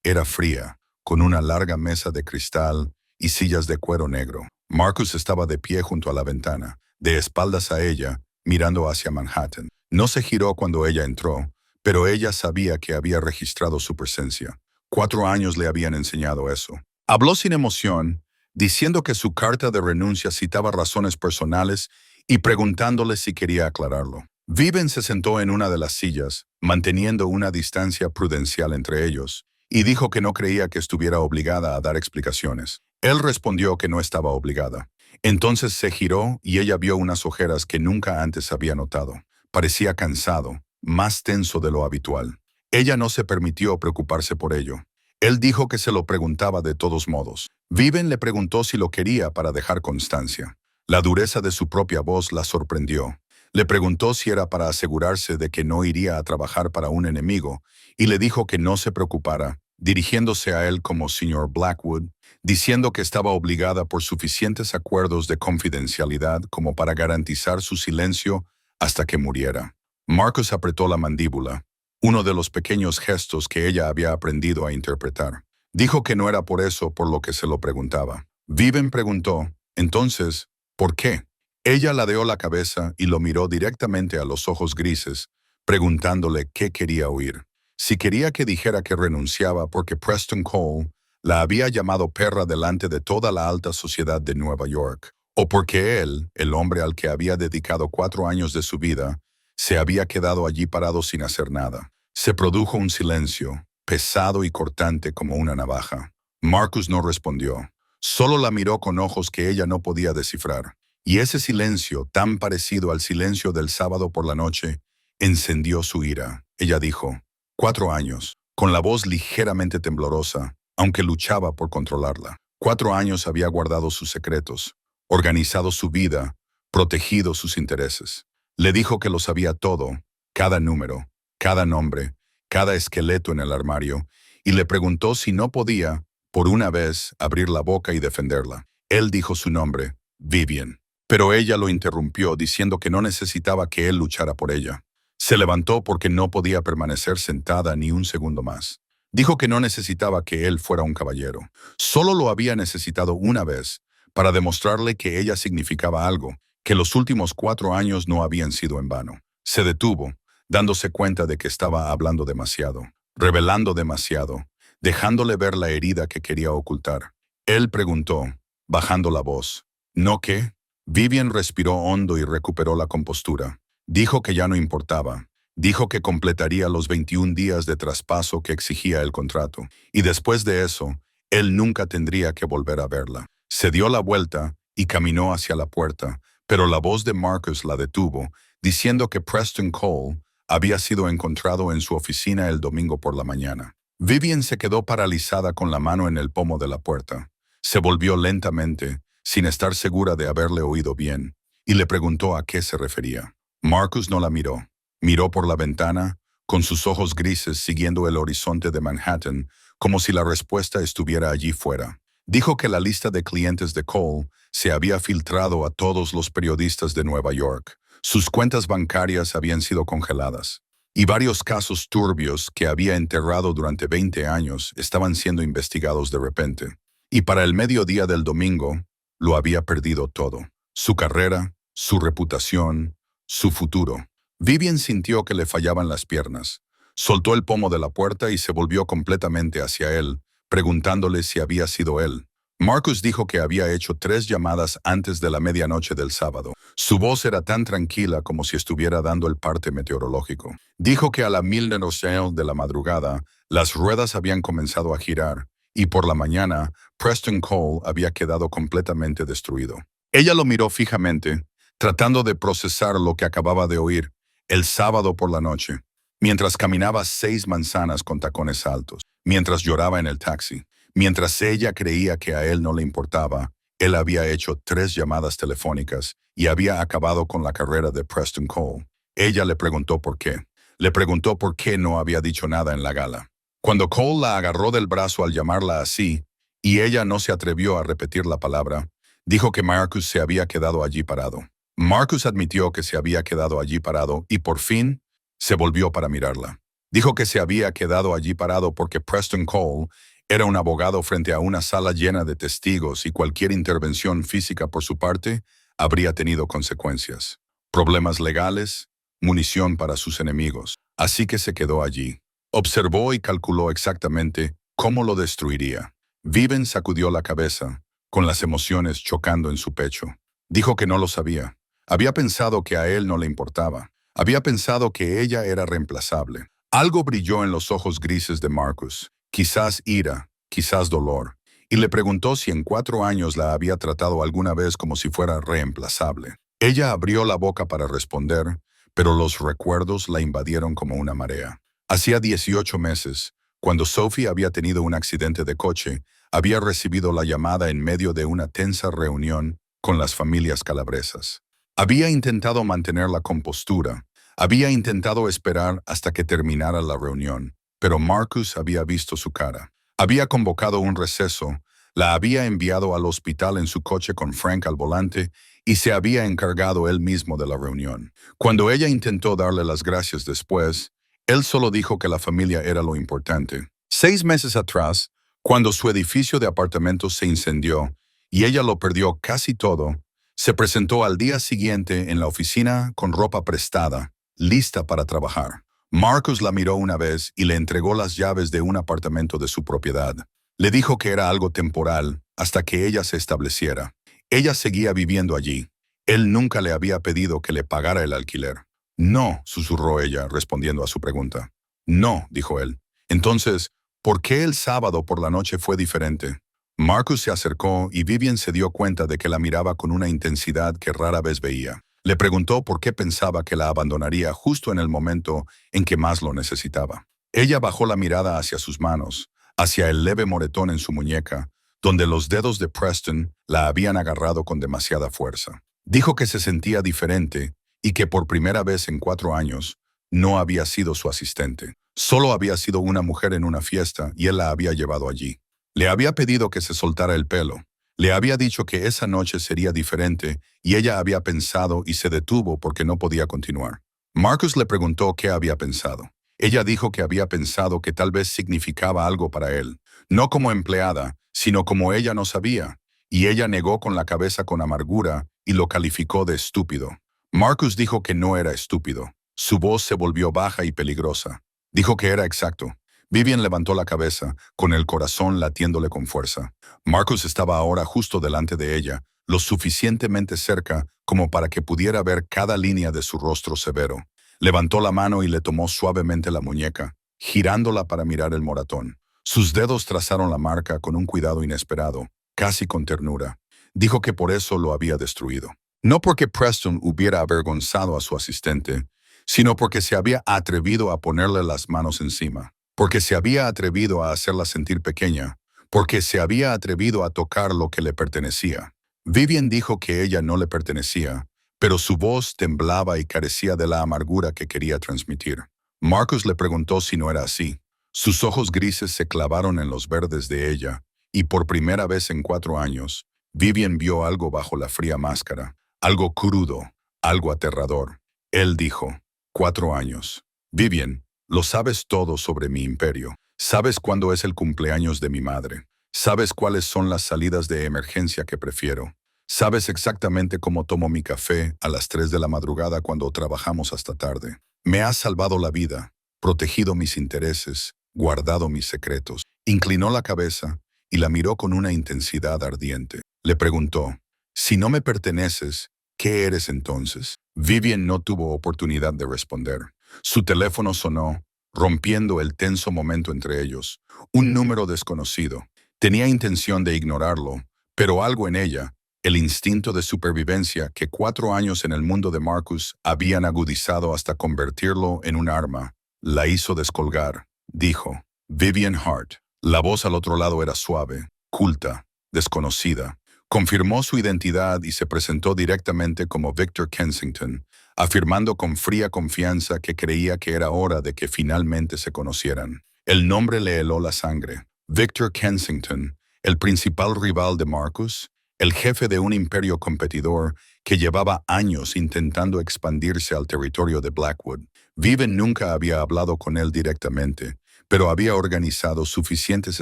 era fría, con una larga mesa de cristal y sillas de cuero negro. Marcus estaba de pie junto a la ventana, de espaldas a ella, mirando hacia Manhattan. No se giró cuando ella entró, pero ella sabía que había registrado su presencia. 4 años le habían enseñado eso. Habló sin emoción, diciendo que su carta de renuncia citaba razones personales y preguntándole si quería aclararlo. Viven se sentó en una de las sillas, manteniendo una distancia prudencial entre ellos, y dijo que no creía que estuviera obligada a dar explicaciones. Él respondió que no estaba obligada. Entonces se giró y ella vio unas ojeras que nunca antes había notado. Parecía cansado, más tenso de lo habitual. Ella no se permitió preocuparse por ello. Él dijo que se lo preguntaba de todos modos. Viven le preguntó si lo quería para dejar constancia. La dureza de su propia voz la sorprendió. Le preguntó si era para asegurarse de que no iría a trabajar para un enemigo, y le dijo que no se preocupara, dirigiéndose a él como señor Blackwood, diciendo que estaba obligada por suficientes acuerdos de confidencialidad como para garantizar su silencio hasta que muriera. Marcus apretó la mandíbula, uno de los pequeños gestos que ella había aprendido a interpretar. Dijo que no era por eso por lo que se lo preguntaba. Viven preguntó, entonces, ¿por qué? Ella ladeó la cabeza y lo miró directamente a los ojos grises, preguntándole qué quería oír. Si quería que dijera que renunciaba porque Preston Cole la había llamado perra delante de toda la alta sociedad de Nueva York, o porque él, el hombre al que había dedicado 4 años de su vida, se había quedado allí parado sin hacer nada. Se produjo un silencio, pesado y cortante como una navaja. Marcus no respondió. Solo la miró con ojos que ella no podía descifrar. Y ese silencio, tan parecido al silencio del sábado por la noche, encendió su ira. Ella dijo, 4 años, con la voz ligeramente temblorosa, aunque luchaba por controlarla. 4 años había guardado sus secretos, organizado su vida, protegido sus intereses. Le dijo que lo sabía todo, cada número, cada nombre, cada esqueleto en el armario, y le preguntó si no podía, por una vez, abrir la boca y defenderla. Él dijo su nombre, Vivian. Pero ella lo interrumpió diciendo que no necesitaba que él luchara por ella. Se levantó porque no podía permanecer sentada ni un segundo más. Dijo que no necesitaba que él fuera un caballero. Solo lo había necesitado una vez para demostrarle que ella significaba algo, que los últimos 4 años no habían sido en vano. Se detuvo, dándose cuenta de que estaba hablando demasiado, revelando demasiado, dejándole ver la herida que quería ocultar. Él preguntó, bajando la voz. ¿No qué? Vivian respiró hondo y recuperó la compostura. Dijo que ya no importaba. Dijo que completaría los 21 días de traspaso que exigía el contrato. Y después de eso, él nunca tendría que volver a verla. Se dio la vuelta y caminó hacia la puerta, pero la voz de Marcus la detuvo, diciendo que Preston Cole había sido encontrado en su oficina el domingo por la mañana. Vivian se quedó paralizada con la mano en el pomo de la puerta. Se volvió lentamente, sin estar segura de haberle oído bien, y le preguntó a qué se refería. Marcus no la miró. Miró por la ventana, con sus ojos grises siguiendo el horizonte de Manhattan, como si la respuesta estuviera allí fuera. Dijo que la lista de clientes de Cole se había filtrado a todos los periodistas de Nueva York. Sus cuentas bancarias habían sido congeladas, y varios casos turbios que había enterrado durante 20 años estaban siendo investigados de repente. Y para el mediodía del domingo, lo había perdido todo. Su carrera, su reputación, su futuro. Vivian sintió que le fallaban las piernas. Soltó el pomo de la puerta y se volvió completamente hacia él, preguntándole si había sido él. Marcus dijo que había hecho 3 llamadas antes de la medianoche del sábado. Su voz era tan tranquila como si estuviera dando el parte meteorológico. Dijo que a la 1000 de la madrugada, las ruedas habían comenzado a girar, y por la mañana, Preston Cole había quedado completamente destruido. Ella lo miró fijamente, tratando de procesar lo que acababa de oír el sábado por la noche, mientras caminaba 6 manzanas con tacones altos, mientras lloraba en el taxi, mientras ella creía que a él no le importaba. Él había hecho 3 llamadas telefónicas y había acabado con la carrera de Preston Cole. Ella le preguntó por qué. Le preguntó por qué no había dicho nada en la gala. Cuando Cole la agarró del brazo al llamarla así, y ella no se atrevió a repetir la palabra, dijo que Marcus se había quedado allí parado. Marcus admitió que se había quedado allí parado y por fin se volvió para mirarla. Dijo que se había quedado allí parado porque Preston Cole era un abogado frente a una sala llena de testigos y cualquier intervención física por su parte habría tenido consecuencias. Problemas legales, munición para sus enemigos. Así que se quedó allí. Observó y calculó exactamente cómo lo destruiría. Vivian sacudió la cabeza, con las emociones chocando en su pecho. Dijo que no lo sabía. Había pensado que a él no le importaba. Había pensado que ella era reemplazable. Algo brilló en los ojos grises de Marcus, quizás ira, quizás dolor, y le preguntó si en 4 años la había tratado alguna vez como si fuera reemplazable. Ella abrió la boca para responder, pero los recuerdos la invadieron como una marea. Hacía 18 meses, cuando Sophie había tenido un accidente de coche, había recibido la llamada en medio de una tensa reunión con las familias calabresas. Había intentado mantener la compostura, había intentado esperar hasta que terminara la reunión, pero Marcus había visto su cara. Había convocado un receso, la había enviado al hospital en su coche con Frank al volante y se había encargado él mismo de la reunión. Cuando ella intentó darle las gracias después, él solo dijo que la familia era lo importante. 6 meses atrás, cuando su edificio de apartamentos se incendió y ella lo perdió casi todo, se presentó al día siguiente en la oficina con ropa prestada, lista para trabajar. Marcus la miró una vez y le entregó las llaves de un apartamento de su propiedad. Le dijo que era algo temporal hasta que ella se estableciera. Ella seguía viviendo allí. Él nunca le había pedido que le pagara el alquiler. No, susurró ella, respondiendo a su pregunta. No, dijo él. Entonces, ¿por qué el sábado por la noche fue diferente? Marcus se acercó y Vivian se dio cuenta de que la miraba con una intensidad que rara vez veía. Le preguntó por qué pensaba que la abandonaría justo en el momento en que más lo necesitaba. Ella bajó la mirada hacia sus manos, hacia el leve moretón en su muñeca, donde los dedos de Preston la habían agarrado con demasiada fuerza. Dijo que se sentía diferente y que por primera vez en 4 años no había sido su asistente. Solo había sido una mujer en una fiesta y él la había llevado allí. Le había pedido que se soltara el pelo. Le había dicho que esa noche sería diferente y ella había pensado y se detuvo porque no podía continuar. Marcus le preguntó qué había pensado. Ella dijo que había pensado que tal vez significaba algo para él, no como empleada, sino como ella no sabía, y ella negó con la cabeza con amargura y lo calificó de estúpido. Marcus dijo que no era estúpido. Su voz se volvió baja y peligrosa. Dijo que era exacto. Vivian levantó la cabeza, con el corazón latiéndole con fuerza. Marcus estaba ahora justo delante de ella, lo suficientemente cerca como para que pudiera ver cada línea de su rostro severo. Levantó la mano y le tomó suavemente la muñeca, girándola para mirar el moratón. Sus dedos trazaron la marca con un cuidado inesperado, casi con ternura. Dijo que por eso lo había destruido. No porque Preston hubiera avergonzado a su asistente, sino porque se había atrevido a ponerle las manos encima, porque se había atrevido a hacerla sentir pequeña, porque se había atrevido a tocar lo que le pertenecía. Vivian dijo que ella no le pertenecía, pero su voz temblaba y carecía de la amargura que quería transmitir. Marcus le preguntó si no era así. Sus ojos grises se clavaron en los verdes de ella, y por primera vez en 4 años, Vivian vio algo bajo la fría máscara, algo crudo, algo aterrador. Él dijo, 4 años. Vivian, lo sabes todo sobre mi imperio. Sabes cuándo es el cumpleaños de mi madre. Sabes cuáles son las salidas de emergencia que prefiero. Sabes exactamente cómo tomo mi café a las 3 de la madrugada cuando trabajamos hasta tarde. Me has salvado la vida, protegido mis intereses, guardado mis secretos. Inclinó la cabeza y la miró con una intensidad ardiente. Le preguntó, si no me perteneces, ¿qué eres entonces? Vivian no tuvo oportunidad de responder. Su teléfono sonó, rompiendo el tenso momento entre ellos. Un número desconocido. Tenía intención de ignorarlo, pero algo en ella, el instinto de supervivencia que 4 años en el mundo de Marcus habían agudizado hasta convertirlo en un arma, la hizo descolgar. Dijo, Vivian Hart. La voz al otro lado era suave, culta, desconocida. Confirmó su identidad y se presentó directamente como Victor Kensington, afirmando con fría confianza que creía que era hora de que finalmente se conocieran. El nombre le heló la sangre. Victor Kensington, el principal rival de Marcus, el jefe de un imperio competidor que llevaba años intentando expandirse al territorio de Blackwood. Vivian nunca había hablado con él directamente, pero había organizado suficientes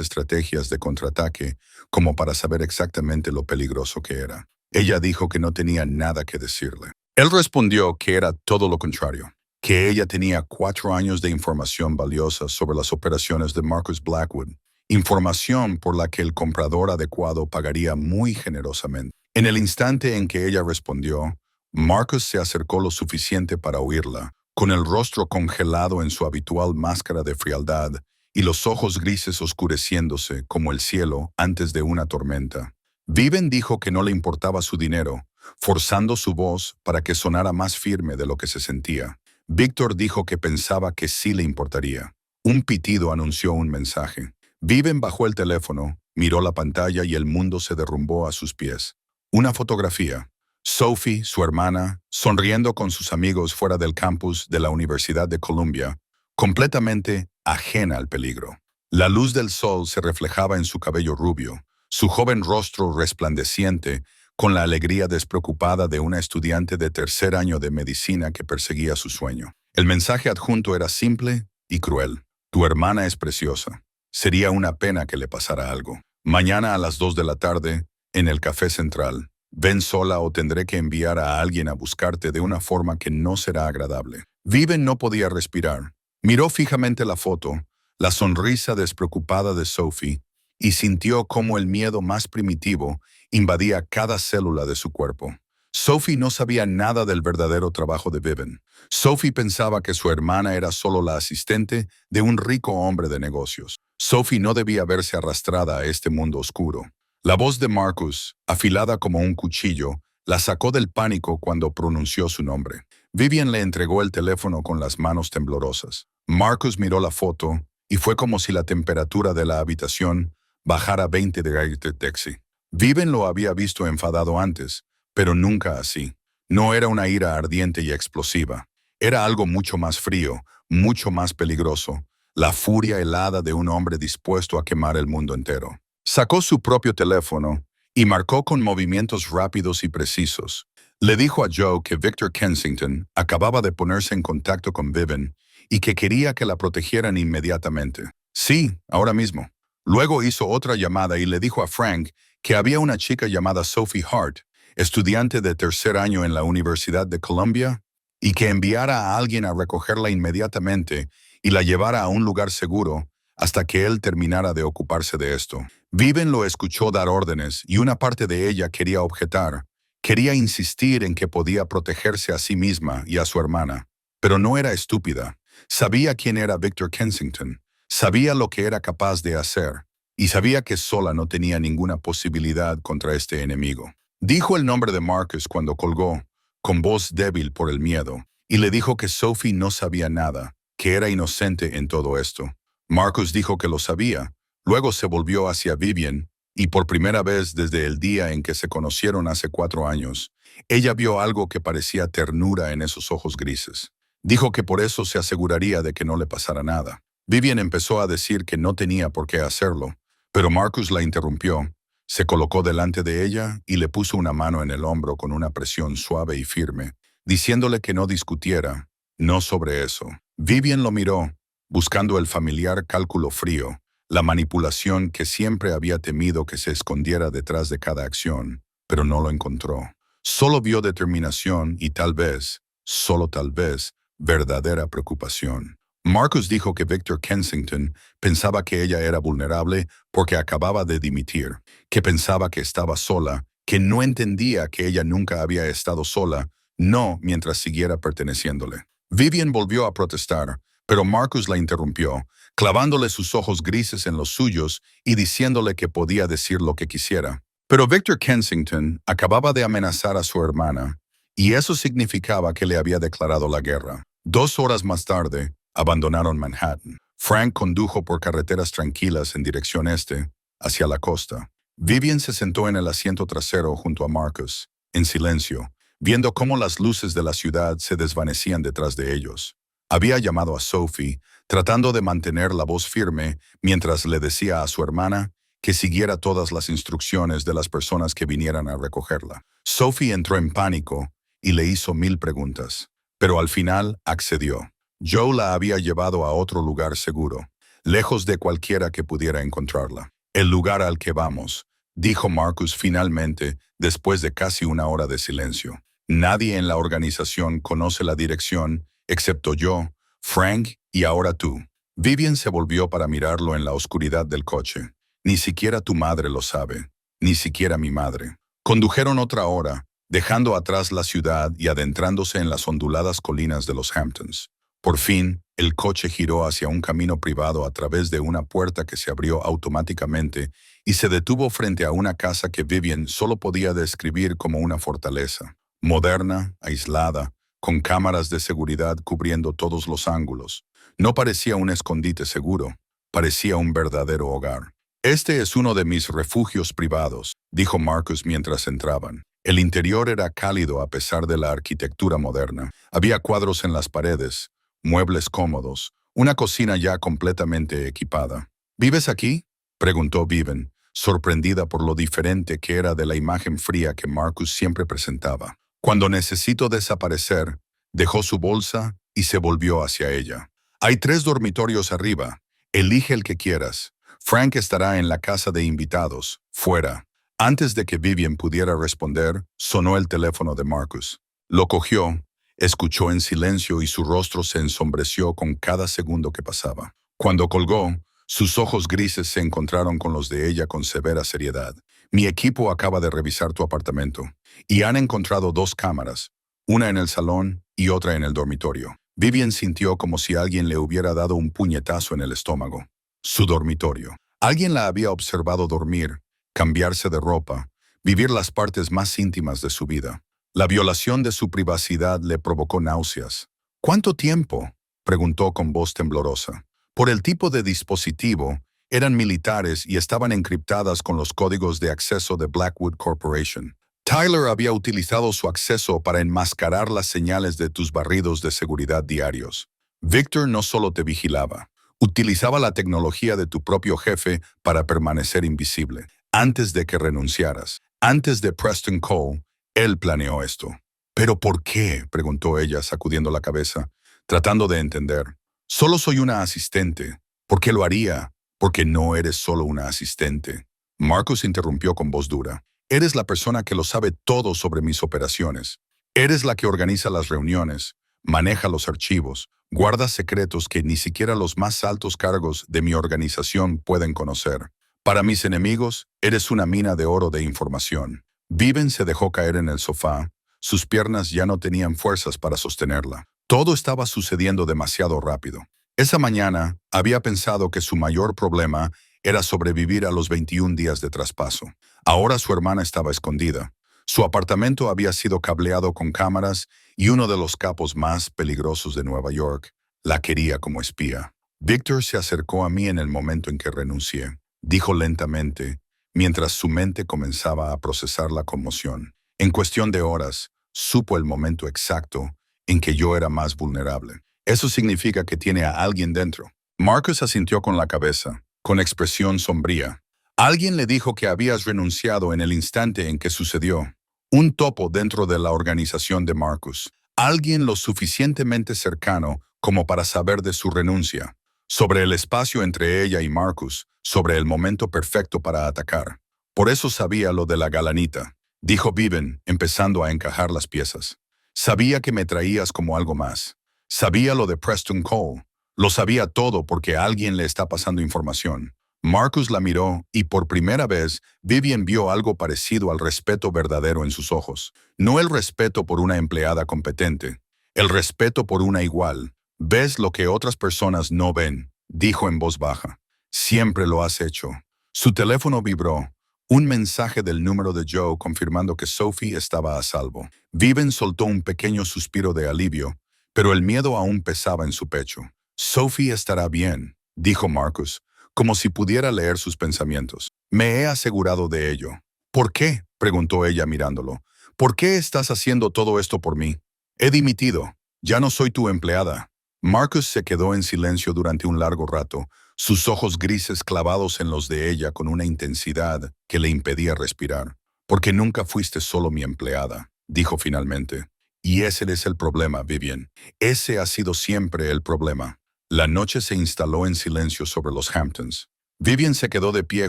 estrategias de contraataque como para saber exactamente lo peligroso que era. Ella dijo que no tenía nada que decirle. Él respondió que era todo lo contrario, que ella tenía 4 años de información valiosa sobre las operaciones de Marcus Blackwood, información por la que el comprador adecuado pagaría muy generosamente. En el instante en que ella respondió, Marcus se acercó lo suficiente para oírla, con el rostro congelado en su habitual máscara de frialdad y los ojos grises oscureciéndose como el cielo antes de una tormenta. Vivian dijo que no le importaba su dinero, forzando su voz para que sonara más firme de lo que se sentía. Victor dijo que pensaba que sí le importaría. Un pitido anunció un mensaje. Vivian bajó el teléfono, miró la pantalla y el mundo se derrumbó a sus pies. Una fotografía. Sophie, su hermana, sonriendo con sus amigos fuera del campus de la Universidad de Columbia, completamente ajena al peligro. La luz del sol se reflejaba en su cabello rubio, su joven rostro resplandeciente con la alegría despreocupada de una estudiante de 3er año de medicina que perseguía su sueño. El mensaje adjunto era simple y cruel. Tu hermana es preciosa. Sería una pena que le pasara algo. Mañana a las 2 de la tarde, en el Café Central. Ven sola o tendré que enviar a alguien a buscarte de una forma que no será agradable. Vivian no podía respirar. Miró fijamente la foto, la sonrisa despreocupada de Sophie, y sintió cómo el miedo más primitivo invadía cada célula de su cuerpo. Sophie no sabía nada del verdadero trabajo de Vivian. Sophie pensaba que su hermana era solo la asistente de un rico hombre de negocios. Sophie no debía verse arrastrada a este mundo oscuro. La voz de Marcus, afilada como un cuchillo, la sacó del pánico cuando pronunció su nombre. Vivian le entregó el teléfono con las manos temblorosas. Marcus miró la foto y fue como si la temperatura de la habitación bajara 20 grados de Celsius. Vivian lo había visto enfadado antes, pero nunca así. No era una ira ardiente y explosiva. Era algo mucho más frío, mucho más peligroso, la furia helada de un hombre dispuesto a quemar el mundo entero. Sacó su propio teléfono y marcó con movimientos rápidos y precisos. Le dijo a Joe que Victor Kensington acababa de ponerse en contacto con Vivian y que quería que la protegieran inmediatamente. Sí, ahora mismo. Luego hizo otra llamada y le dijo a Frank que había una chica llamada Sophie Hart, estudiante de 3er año en la Universidad de Columbia, y que enviara a alguien a recogerla inmediatamente y la llevara a un lugar seguro hasta que él terminara de ocuparse de esto. Vivian lo escuchó dar órdenes y una parte de ella quería objetar. Quería insistir en que podía protegerse a sí misma y a su hermana. Pero no era estúpida. Sabía quién era Victor Kensington. Sabía lo que era capaz de hacer. Y sabía que sola no tenía ninguna posibilidad contra este enemigo. Dijo el nombre de Marcus cuando colgó, con voz débil por el miedo, y le dijo que Sophie no sabía nada, que era inocente en todo esto. Marcus dijo que lo sabía. Luego se volvió hacia Vivian, y por primera vez desde el día en que se conocieron hace 4 años, ella vio algo que parecía ternura en esos ojos grises. Dijo que por eso se aseguraría de que no le pasara nada. Vivian empezó a decir que no tenía por qué hacerlo, pero Marcus la interrumpió. Se colocó delante de ella y le puso una mano en el hombro con una presión suave y firme, diciéndole que no discutiera, no sobre eso. Vivian lo miró, buscando el familiar cálculo frío, la manipulación que siempre había temido que se escondiera detrás de cada acción, pero no lo encontró. Solo vio determinación y tal vez, solo tal vez, verdadera preocupación. Marcus dijo que Victor Kensington pensaba que ella era vulnerable porque acababa de dimitir, que pensaba que estaba sola, que no entendía que ella nunca había estado sola, no mientras siguiera perteneciéndole. Vivian volvió a protestar, pero Marcus la interrumpió, clavándole sus ojos grises en los suyos y diciéndole que podía decir lo que quisiera. Pero Victor Kensington acababa de amenazar a su hermana, y eso significaba que le había declarado la guerra. 2 horas más tarde, abandonaron Manhattan. Frank condujo por carreteras tranquilas en dirección este, hacia la costa. Vivian se sentó en el asiento trasero junto a Marcus, en silencio, viendo cómo las luces de la ciudad se desvanecían detrás de ellos. Había llamado a Sophie, tratando de mantener la voz firme mientras le decía a su hermana que siguiera todas las instrucciones de las personas que vinieran a recogerla. Sophie entró en pánico y le hizo 1000 preguntas, pero al final accedió. Joe la había llevado a otro lugar seguro, lejos de cualquiera que pudiera encontrarla. El lugar al que vamos, dijo Marcus finalmente, después de casi 1 hora de silencio. Nadie en la organización conoce la dirección, excepto yo, Frank y ahora tú. Vivian se volvió para mirarlo en la oscuridad del coche. Ni siquiera tu madre lo sabe, ni siquiera mi madre. Condujeron otra hora, dejando atrás la ciudad y adentrándose en las onduladas colinas de los Hamptons. Por fin, el coche giró hacia un camino privado a través de una puerta que se abrió automáticamente y se detuvo frente a una casa que Vivian solo podía describir como una fortaleza. Moderna, aislada, con cámaras de seguridad cubriendo todos los ángulos. No parecía un escondite seguro, parecía un verdadero hogar. Este es uno de mis refugios privados, dijo Marcus mientras entraban. El interior era cálido a pesar de la arquitectura moderna. Había cuadros en las paredes, muebles cómodos, una cocina ya completamente equipada. ¿Vives aquí?, preguntó Vivian, sorprendida por lo diferente que era de la imagen fría que Marcus siempre presentaba. Cuando necesito desaparecer, dejó su bolsa y se volvió hacia ella. Hay 3 dormitorios arriba. Elige el que quieras. Frank estará en la casa de invitados, fuera. Antes de que Vivian pudiera responder, sonó el teléfono de Marcus. Lo cogió, escuchó en silencio y su rostro se ensombreció con cada segundo que pasaba. Cuando colgó, sus ojos grises se encontraron con los de ella con severa seriedad. Mi equipo acaba de revisar tu apartamento y han encontrado 2 cámaras, una en el salón y otra en el dormitorio. Vivian sintió como si alguien le hubiera dado un puñetazo en el estómago. Su dormitorio. Alguien la había observado dormir, cambiarse de ropa, vivir las partes más íntimas de su vida. La violación de su privacidad le provocó náuseas. ¿Cuánto tiempo?, preguntó con voz temblorosa. Por el tipo de dispositivo, eran militares y estaban encriptadas con los códigos de acceso de Blackwood Corporation. Tyler había utilizado su acceso para enmascarar las señales de tus barridos de seguridad diarios. Victor no solo te vigilaba, utilizaba la tecnología de tu propio jefe para permanecer invisible. Antes de que renunciaras, antes de Preston Cole, él planeó esto. ¿Pero por qué?, preguntó ella, sacudiendo la cabeza, tratando de entender. Solo soy una asistente. ¿Por qué lo haría? Porque no eres solo una asistente. Marcus interrumpió con voz dura. Eres la persona que lo sabe todo sobre mis operaciones. Eres la que organiza las reuniones, maneja los archivos, guarda secretos que ni siquiera los más altos cargos de mi organización pueden conocer. Para mis enemigos, eres una mina de oro de información. Viven se dejó caer en el sofá. Sus piernas ya no tenían fuerzas para sostenerla. Todo estaba sucediendo demasiado rápido. Esa mañana había pensado que su mayor problema era sobrevivir a los 21 días de traspaso. Ahora su hermana estaba escondida. Su apartamento había sido cableado con cámaras y uno de los capos más peligrosos de Nueva York la quería como espía. Victor se acercó a mí en el momento en que renuncié, dijo lentamente, mientras su mente comenzaba a procesar la conmoción. En cuestión de horas, supo el momento exacto en que yo era más vulnerable. Eso significa que tiene a alguien dentro. Marcus asintió con la cabeza, con expresión sombría. Alguien le dijo que habías renunciado en el instante en que sucedió. Un topo dentro de la organización de Marcus. Alguien lo suficientemente cercano como para saber de su renuncia. Sobre el espacio entre ella y Marcus, sobre el momento perfecto para atacar. Por eso sabía lo de la galanita, dijo Viven, empezando a encajar las piezas. Sabía que me traías como algo más. Sabía lo de Preston Cole. Lo sabía todo porque a alguien le está pasando información. Marcus la miró y por primera vez Vivian vio algo parecido al respeto verdadero en sus ojos. No el respeto por una empleada competente, el respeto por una igual. Ves lo que otras personas no ven, dijo en voz baja. Siempre lo has hecho. Su teléfono vibró. Un mensaje del número de Joe confirmando que Sophie estaba a salvo. Vivian soltó un pequeño suspiro de alivio, pero el miedo aún pesaba en su pecho. Sophie estará bien, dijo Marcus, como si pudiera leer sus pensamientos. Me he asegurado de ello. ¿Por qué?, preguntó ella mirándolo. ¿Por qué estás haciendo todo esto por mí? He dimitido. Ya no soy tu empleada. Marcus se quedó en silencio durante un largo rato, sus ojos grises clavados en los de ella con una intensidad que le impedía respirar. Porque nunca fuiste solo mi empleada, dijo finalmente. Y ese es el problema, Vivian. Ese ha sido siempre el problema. La noche se instaló en silencio sobre los Hamptons. Vivian se quedó de pie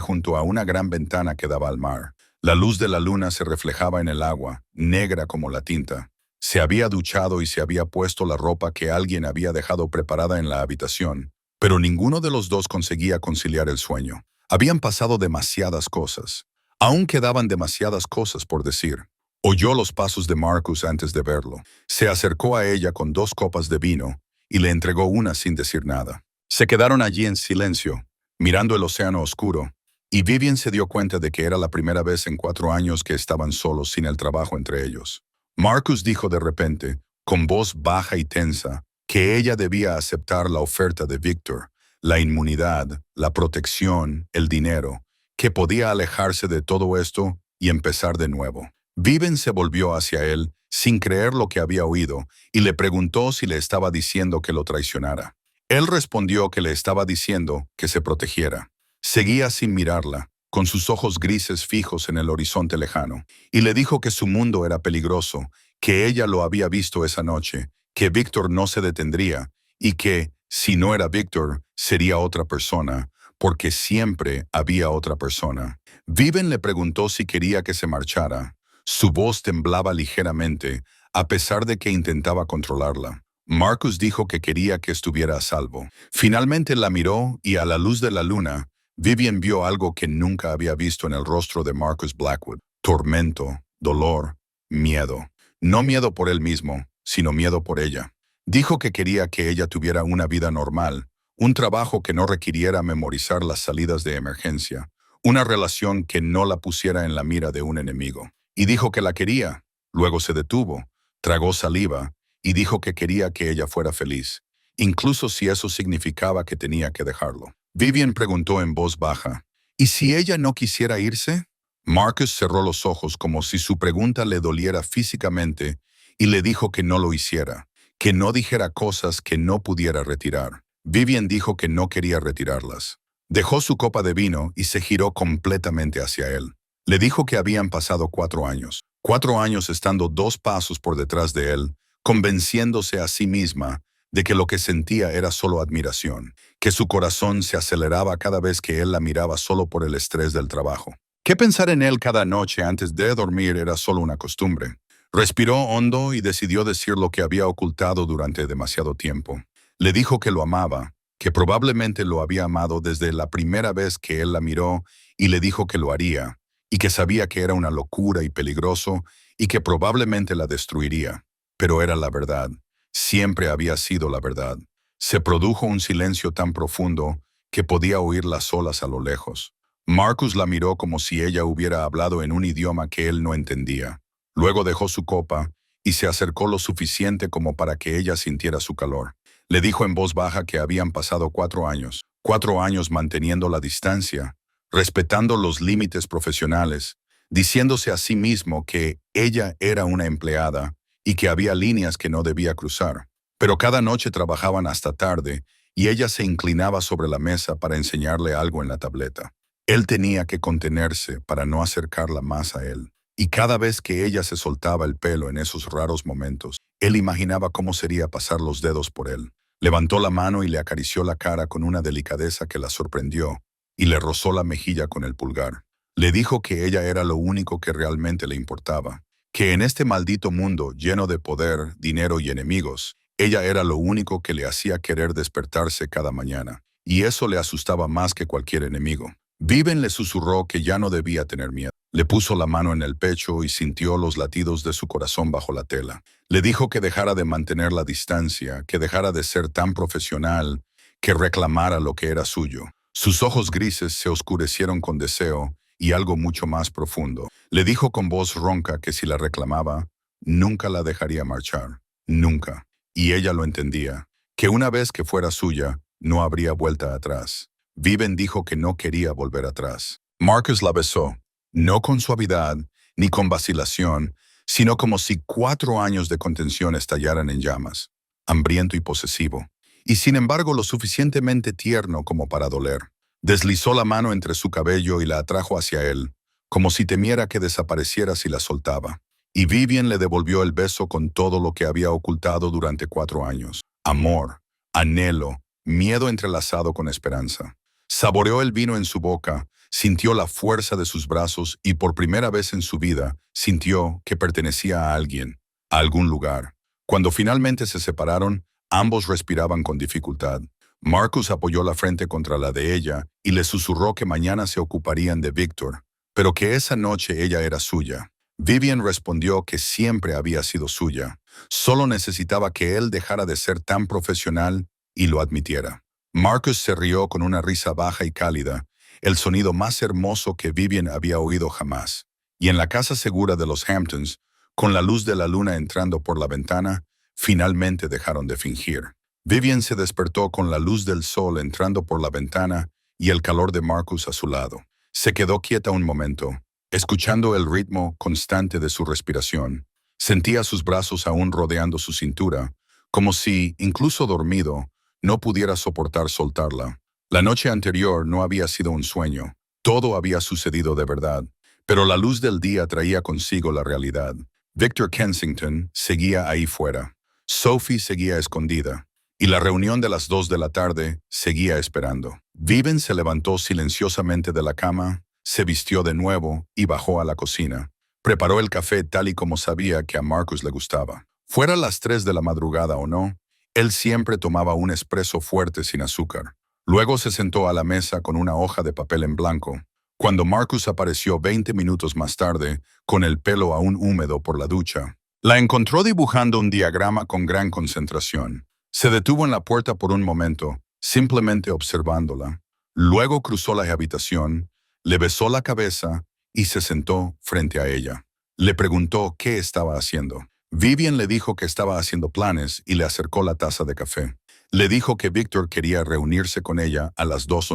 junto a una gran ventana que daba al mar. La luz de la luna se reflejaba en el agua, negra como la tinta. Se había duchado y se había puesto la ropa que alguien había dejado preparada en la habitación, pero ninguno de los dos conseguía conciliar el sueño. Habían pasado demasiadas cosas. Aún quedaban demasiadas cosas por decir. Oyó los pasos de Marcus antes de verlo. Se acercó a ella con 2 copas de vino y le entregó una sin decir nada. Se quedaron allí en silencio, mirando el océano oscuro, y Vivian se dio cuenta de que era la primera vez en 4 años que estaban solos sin el trabajo entre ellos. Marcus dijo de repente, con voz baja y tensa, que ella debía aceptar la oferta de Victor, la inmunidad, la protección, el dinero, que podía alejarse de todo esto y empezar de nuevo. Vivian se volvió hacia él, sin creer lo que había oído, y le preguntó si le estaba diciendo que lo traicionara. Él respondió que le estaba diciendo que se protegiera. Seguía sin mirarla, con sus ojos grises fijos en el horizonte lejano, y le dijo que su mundo era peligroso, que ella lo había visto esa noche, que Victor no se detendría, y que, si no era Victor, sería otra persona, porque siempre había otra persona. Vivian le preguntó si quería que se marchara. Su voz temblaba ligeramente, a pesar de que intentaba controlarla. Marcus dijo que quería que estuviera a salvo. Finalmente la miró y a la luz de la luna, Vivian vio algo que nunca había visto en el rostro de Marcus Blackwood. Tormento, dolor, miedo. No miedo por él mismo, sino miedo por ella. Dijo que quería que ella tuviera una vida normal, un trabajo que no requiriera memorizar las salidas de emergencia, una relación que no la pusiera en la mira de un enemigo. Y dijo que la quería. Luego se detuvo, tragó saliva y dijo que quería que ella fuera feliz, incluso si eso significaba que tenía que dejarlo. Vivian preguntó en voz baja, ¿y si ella no quisiera irse? Marcus cerró los ojos como si su pregunta le doliera físicamente y le dijo que no lo hiciera, que no dijera cosas que no pudiera retirar. Vivian dijo que no quería retirarlas. Dejó su copa de vino y se giró completamente hacia él. Le dijo que habían pasado 4 años. 4 años estando 2 pasos por detrás de él, convenciéndose a sí misma de que lo que sentía era solo admiración, que su corazón se aceleraba cada vez que él la miraba solo por el estrés del trabajo. Que pensar en él cada noche antes de dormir era solo una costumbre. Respiró hondo y decidió decir lo que había ocultado durante demasiado tiempo. Le dijo que lo amaba, que probablemente lo había amado desde la primera vez que él la miró, y le dijo que lo haría, y que sabía que era una locura y peligroso, y que probablemente la destruiría. Pero era la verdad. Siempre había sido la verdad. Se produjo un silencio tan profundo que podía oír las olas a lo lejos. Marcus la miró como si ella hubiera hablado en un idioma que él no entendía. Luego dejó su copa y se acercó lo suficiente como para que ella sintiera su calor. Le dijo en voz baja que habían pasado 4 años, 4 años manteniendo la distancia, respetando los límites profesionales, diciéndose a sí mismo que ella era una empleada y que había líneas que no debía cruzar. Pero cada noche trabajaban hasta tarde y ella se inclinaba sobre la mesa para enseñarle algo en la tableta. Él tenía que contenerse para no acercarla más a él. Y cada vez que ella se soltaba el pelo en esos raros momentos, él imaginaba cómo sería pasar los dedos por él. Levantó la mano y le acarició la cara con una delicadeza que la sorprendió, y le rozó la mejilla con el pulgar. Le dijo que ella era lo único que realmente le importaba, que en este maldito mundo lleno de poder, dinero y enemigos, ella era lo único que le hacía querer despertarse cada mañana, y eso le asustaba más que cualquier enemigo. Viven le susurró que ya no debía tener miedo. Le puso la mano en el pecho y sintió los latidos de su corazón bajo la tela. Le dijo que dejara de mantener la distancia, que dejara de ser tan profesional, que reclamara lo que era suyo. Sus ojos grises se oscurecieron con deseo y algo mucho más profundo. Le dijo con voz ronca que si la reclamaba, nunca la dejaría marchar. Nunca. Y ella lo entendía, que una vez que fuera suya, no habría vuelta atrás. Viven dijo que no quería volver atrás. Marcus la besó. No con suavidad, ni con vacilación, sino como si 4 años de contención estallaran en llamas, hambriento y posesivo, y sin embargo lo suficientemente tierno como para doler. Deslizó la mano entre su cabello y la atrajo hacia él, como si temiera que desapareciera si la soltaba. Y Vivian le devolvió el beso con todo lo que había ocultado durante 4 años. Amor, anhelo, miedo entrelazado con esperanza. Saboreó el vino en su boca, sintió la fuerza de sus brazos y por primera vez en su vida sintió que pertenecía a alguien, a algún lugar. Cuando finalmente se separaron, ambos respiraban con dificultad. Marcus apoyó la frente contra la de ella y le susurró que mañana se ocuparían de Victor, pero que esa noche ella era suya. Vivian respondió que siempre había sido suya. Solo necesitaba que él dejara de ser tan profesional y lo admitiera. Marcus se rió con una risa baja y cálida, el sonido más hermoso que Vivian había oído jamás. Y en la casa segura de los Hamptons, con la luz de la luna entrando por la ventana, finalmente dejaron de fingir. Vivian se despertó con la luz del sol entrando por la ventana y el calor de Marcus a su lado. Se quedó quieta un momento, escuchando el ritmo constante de su respiración. Sentía sus brazos aún rodeando su cintura, como si, incluso dormido, no pudiera soportar soltarla. La noche anterior no había sido un sueño. Todo había sucedido de verdad, pero la luz del día traía consigo la realidad. Victor Kensington seguía ahí fuera. Sophie seguía escondida. Y la reunión de las 2 de la tarde seguía esperando. Viven se levantó silenciosamente de la cama, se vistió de nuevo y bajó a la cocina. Preparó el café tal y como sabía que a Marcus le gustaba. Fuera las 3 de la madrugada o no, él siempre tomaba un espresso fuerte sin azúcar. Luego se sentó a la mesa con una hoja de papel en blanco. Cuando Marcus apareció 20 minutos más tarde, con el pelo aún húmedo por la ducha, la encontró dibujando un diagrama con gran concentración. Se detuvo en la puerta por un momento, simplemente observándola. Luego cruzó la habitación, le besó la cabeza y se sentó frente a ella. Le preguntó qué estaba haciendo. Vivian le dijo que estaba haciendo planes y le acercó la taza de café. Le dijo que Victor quería reunirse con ella a las 2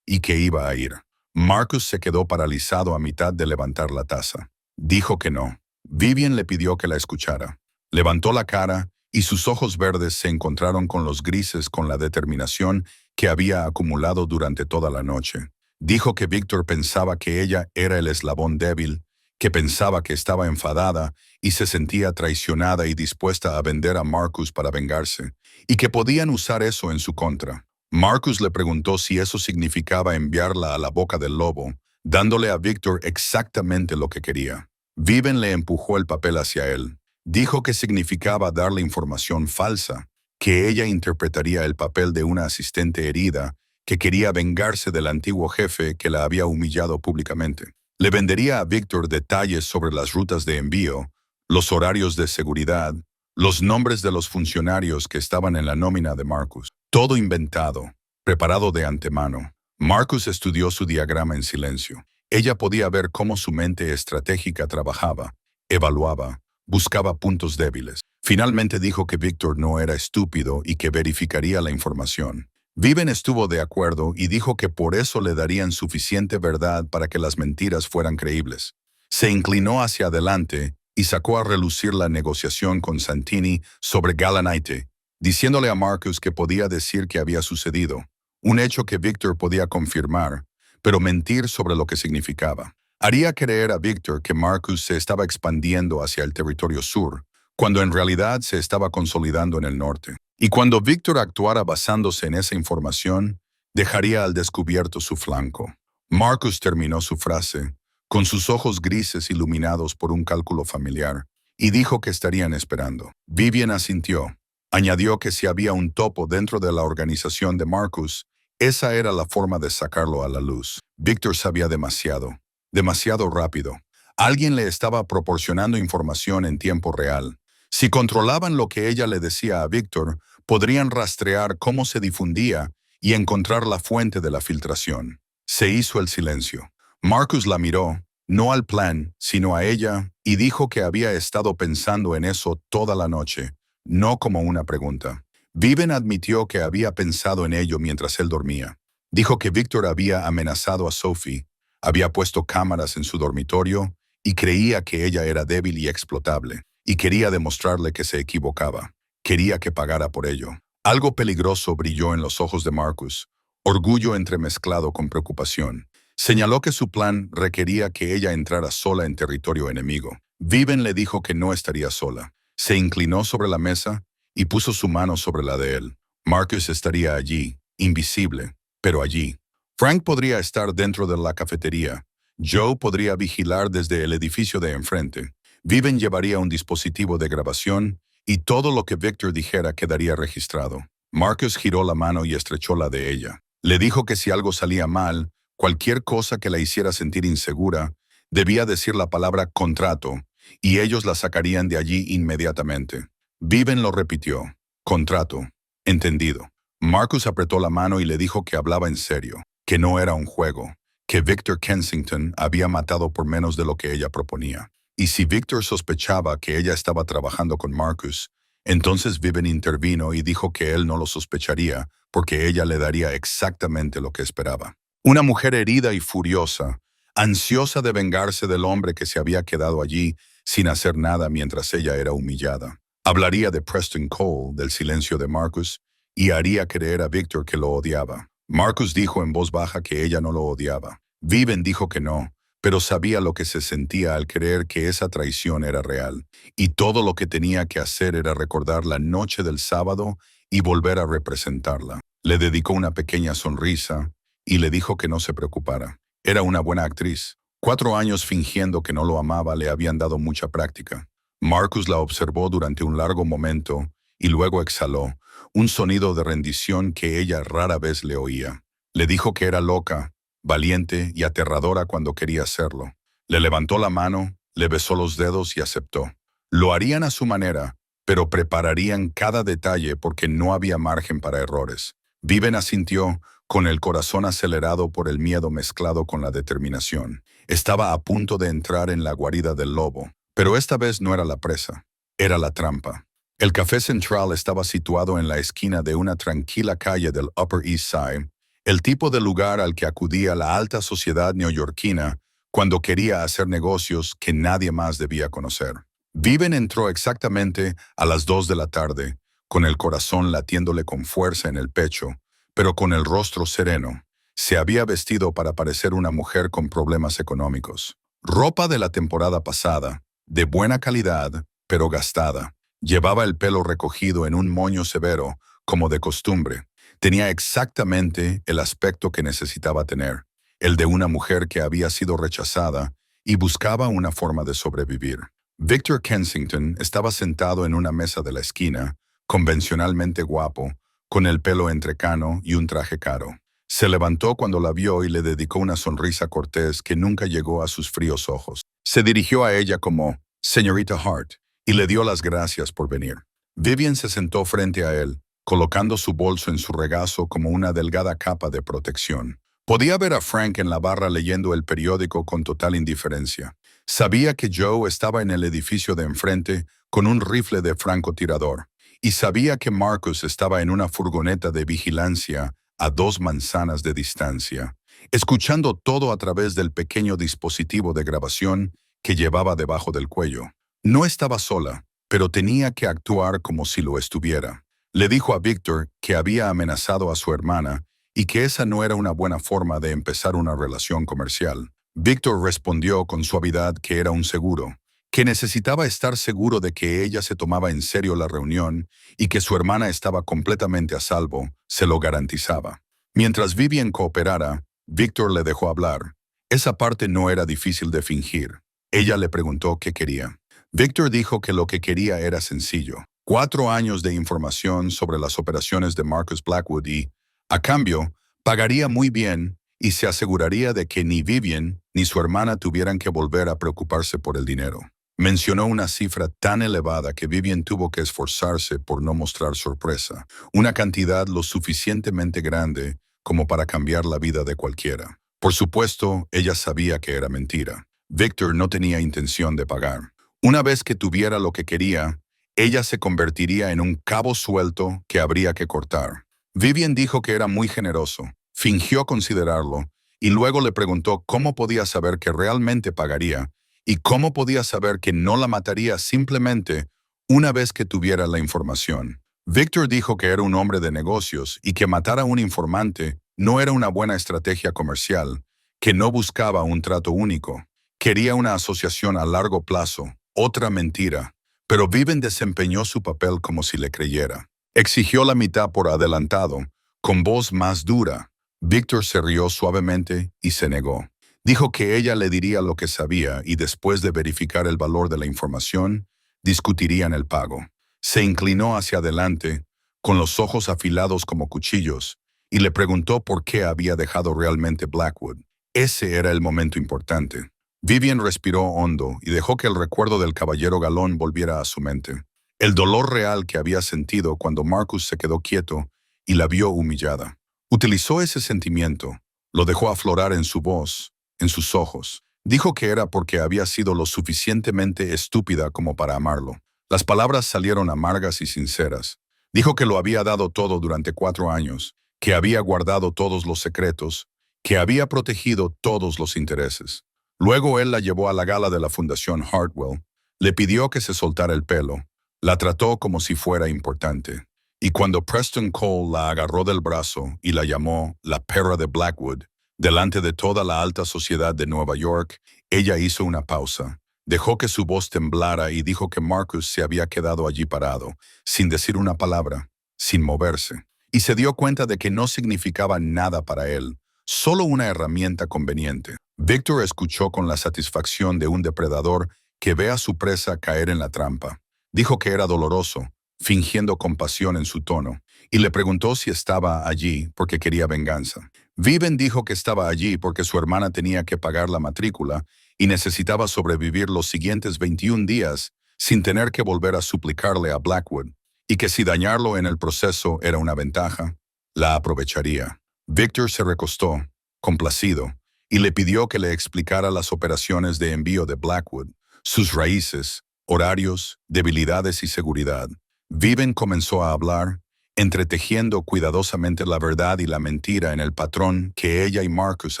y que iba a ir. Marcus se quedó paralizado a mitad de levantar la taza. Dijo que no. Vivian le pidió que la escuchara. Levantó la cara y sus ojos verdes se encontraron con los grises con la determinación que había acumulado durante toda la noche. Dijo que Victor pensaba que ella era el eslabón débil, que pensaba que estaba enfadada y se sentía traicionada y dispuesta a vender a Marcus para vengarse, y que podían usar eso en su contra. Marcus le preguntó si eso significaba enviarla a la boca del lobo, dándole a Victor exactamente lo que quería. Viven le empujó el papel hacia él. Dijo que significaba darle información falsa, que ella interpretaría el papel de una asistente herida que quería vengarse del antiguo jefe que la había humillado públicamente. Le vendería a Victor detalles sobre las rutas de envío, los horarios de seguridad, los nombres de los funcionarios que estaban en la nómina de Marcus. Todo inventado, preparado de antemano. Marcus estudió su diagrama en silencio. Ella podía ver cómo su mente estratégica trabajaba, evaluaba, buscaba puntos débiles. Finalmente dijo que Victor no era estúpido y que verificaría la información. Viven estuvo de acuerdo y dijo que por eso le darían suficiente verdad para que las mentiras fueran creíbles. Se inclinó hacia adelante y sacó a relucir la negociación con Santini sobre Galanite, diciéndole a Marcus que podía decir que había sucedido, un hecho que Victor podía confirmar, pero mentir sobre lo que significaba. Haría creer a Victor que Marcus se estaba expandiendo hacia el territorio sur, cuando en realidad se estaba consolidando en el norte. Y cuando Victor actuara basándose en esa información, dejaría al descubierto su flanco. Marcus terminó su frase, con sus ojos grises iluminados por un cálculo familiar, y dijo que estarían esperando. Vivian asintió. Añadió que si había un topo dentro de la organización de Marcus, esa era la forma de sacarlo a la luz. Victor sabía demasiado, demasiado rápido. Alguien le estaba proporcionando información en tiempo real. Si controlaban lo que ella le decía a Victor, podrían rastrear cómo se difundía y encontrar la fuente de la filtración. Se hizo el silencio. Marcus la miró, no al plan, sino a ella, y dijo que había estado pensando en eso toda la noche, no como una pregunta. Viven admitió que había pensado en ello mientras él dormía. Dijo que Victor había amenazado a Sophie, había puesto cámaras en su dormitorio y creía que ella era débil y explotable, y quería demostrarle que se equivocaba. Quería que pagara por ello. Algo peligroso brilló en los ojos de Marcus, orgullo entremezclado con preocupación. Señaló que su plan requería que ella entrara sola en territorio enemigo. Viven le dijo que no estaría sola. Se inclinó sobre la mesa y puso su mano sobre la de él. Marcus estaría allí, invisible, pero allí. Frank podría estar dentro de la cafetería. Joe podría vigilar desde el edificio de enfrente. Viven llevaría un dispositivo de grabación y todo lo que Victor dijera quedaría registrado. Marcus giró la mano y estrechó la de ella. Le dijo que si algo salía mal, cualquier cosa que la hiciera sentir insegura, debía decir la palabra contrato, y ellos la sacarían de allí inmediatamente. Viven lo repitió. Contrato. Entendido. Marcus apretó la mano y le dijo que hablaba en serio, que no era un juego, que Victor Kensington había matado por menos de lo que ella proponía. Y si Victor sospechaba que ella estaba trabajando con Marcus, entonces Viven intervino y dijo que él no lo sospecharía porque ella le daría exactamente lo que esperaba. Una mujer herida y furiosa, ansiosa de vengarse del hombre que se había quedado allí sin hacer nada mientras ella era humillada. Hablaría de Preston Cole, del silencio de Marcus, y haría creer a Victor que lo odiaba. Marcus dijo en voz baja que ella no lo odiaba. Viven dijo que no, pero sabía lo que se sentía al creer que esa traición era real, y todo lo que tenía que hacer era recordar la noche del sábado y volver a representarla. Le dedicó una pequeña sonrisa y le dijo que no se preocupara. Era una buena actriz. 4 años fingiendo que no lo amaba le habían dado mucha práctica. Marcus la observó durante un largo momento y luego exhaló, un sonido de rendición que ella rara vez le oía. Le dijo que era loca, valiente y aterradora cuando quería hacerlo. Le levantó la mano, le besó los dedos y aceptó. Lo harían a su manera, pero prepararían cada detalle porque no había margen para errores. Viven asintió, con el corazón acelerado por el miedo mezclado con la determinación. Estaba a punto de entrar en la guarida del lobo, pero esta vez no era la presa, era la trampa. El Café Central estaba situado en la esquina de una tranquila calle del Upper East Side, el tipo de lugar al que acudía la alta sociedad neoyorquina cuando quería hacer negocios que nadie más debía conocer. Viven entró exactamente a las 2 de la tarde, con el corazón latiéndole con fuerza en el pecho, pero con el rostro sereno. Se había vestido para parecer una mujer con problemas económicos. Ropa de la temporada pasada, de buena calidad, pero gastada. Llevaba el pelo recogido en un moño severo, como de costumbre. Tenía exactamente el aspecto que necesitaba tener, el de una mujer que había sido rechazada y buscaba una forma de sobrevivir. Victor Kensington estaba sentado en una mesa de la esquina, convencionalmente guapo, con el pelo entrecano y un traje caro. Se levantó cuando la vio y le dedicó una sonrisa cortés que nunca llegó a sus fríos ojos. Se dirigió a ella como «Señorita Hart» y le dio las gracias por venir. Vivian se sentó frente a él, colocando su bolso en su regazo como una delgada capa de protección. Podía ver a Frank en la barra leyendo el periódico con total indiferencia. Sabía que Joe estaba en el edificio de enfrente con un rifle de francotirador, y sabía que Marcus estaba en una furgoneta de vigilancia a 2 manzanas de distancia, escuchando todo a través del pequeño dispositivo de grabación que llevaba debajo del cuello. No estaba sola, pero tenía que actuar como si lo estuviera. Le dijo a Victor que había amenazado a su hermana y que esa no era una buena forma de empezar una relación comercial. Victor respondió con suavidad que era un seguro, que necesitaba estar seguro de que ella se tomaba en serio la reunión y que su hermana estaba completamente a salvo, se lo garantizaba. Mientras Vivian cooperara, Victor le dejó hablar. Esa parte no era difícil de fingir. Ella le preguntó qué quería. Victor dijo que lo que quería era sencillo: 4 años de información sobre las operaciones de Marcus Blackwood y, a cambio, pagaría muy bien y se aseguraría de que ni Vivian ni su hermana tuvieran que volver a preocuparse por el dinero. Mencionó una cifra tan elevada que Vivian tuvo que esforzarse por no mostrar sorpresa, una cantidad lo suficientemente grande como para cambiar la vida de cualquiera. Por supuesto, ella sabía que era mentira. Victor no tenía intención de pagar. Una vez que tuviera lo que quería, ella se convertiría en un cabo suelto que habría que cortar. Vivian dijo que era muy generoso, fingió considerarlo, y luego le preguntó cómo podía saber que realmente pagaría y cómo podía saber que no la mataría simplemente una vez que tuviera la información. Victor dijo que era un hombre de negocios y que matar a un informante no era una buena estrategia comercial, que no buscaba un trato único. Quería una asociación a largo plazo, otra mentira, pero Vivian desempeñó su papel como si le creyera. Exigió la mitad por adelantado, con voz más dura. Victor se rió suavemente y se negó. Dijo que ella le diría lo que sabía y después de verificar el valor de la información, discutirían el pago. Se inclinó hacia adelante, con los ojos afilados como cuchillos, y le preguntó por qué había dejado realmente Blackwood. Ese era el momento importante. Vivian respiró hondo y dejó que el recuerdo del caballero galón volviera a su mente. El dolor real que había sentido cuando Marcus se quedó quieto y la vio humillada. Utilizó ese sentimiento, lo dejó aflorar en su voz, en sus ojos. Dijo que era porque había sido lo suficientemente estúpida como para amarlo. Las palabras salieron amargas y sinceras. Dijo que lo había dado todo durante 4 años, que había guardado todos los secretos, que había protegido todos los intereses. Luego él la llevó a la gala de la Fundación Hartwell, le pidió que se soltara el pelo, la trató como si fuera importante. Y cuando Preston Cole la agarró del brazo y la llamó la perra de Blackwood, delante de toda la alta sociedad de Nueva York, ella hizo una pausa. Dejó que su voz temblara y dijo que Marcus se había quedado allí parado, sin decir una palabra, sin moverse. Y se dio cuenta de que no significaba nada para él, solo una herramienta conveniente. Victor escuchó con la satisfacción de un depredador que ve a su presa caer en la trampa. Dijo que era doloroso, fingiendo compasión en su tono, y le preguntó si estaba allí porque quería venganza. Vivian dijo que estaba allí porque su hermana tenía que pagar la matrícula y necesitaba sobrevivir los siguientes 21 días sin tener que volver a suplicarle a Blackwood, y que si dañarlo en el proceso era una ventaja, la aprovecharía. Victor se recostó, complacido, y le pidió que le explicara las operaciones de envío de Blackwood, sus raíces, horarios, debilidades y seguridad. Vivian comenzó a hablar, entretejiendo cuidadosamente la verdad y la mentira en el patrón que ella y Marcus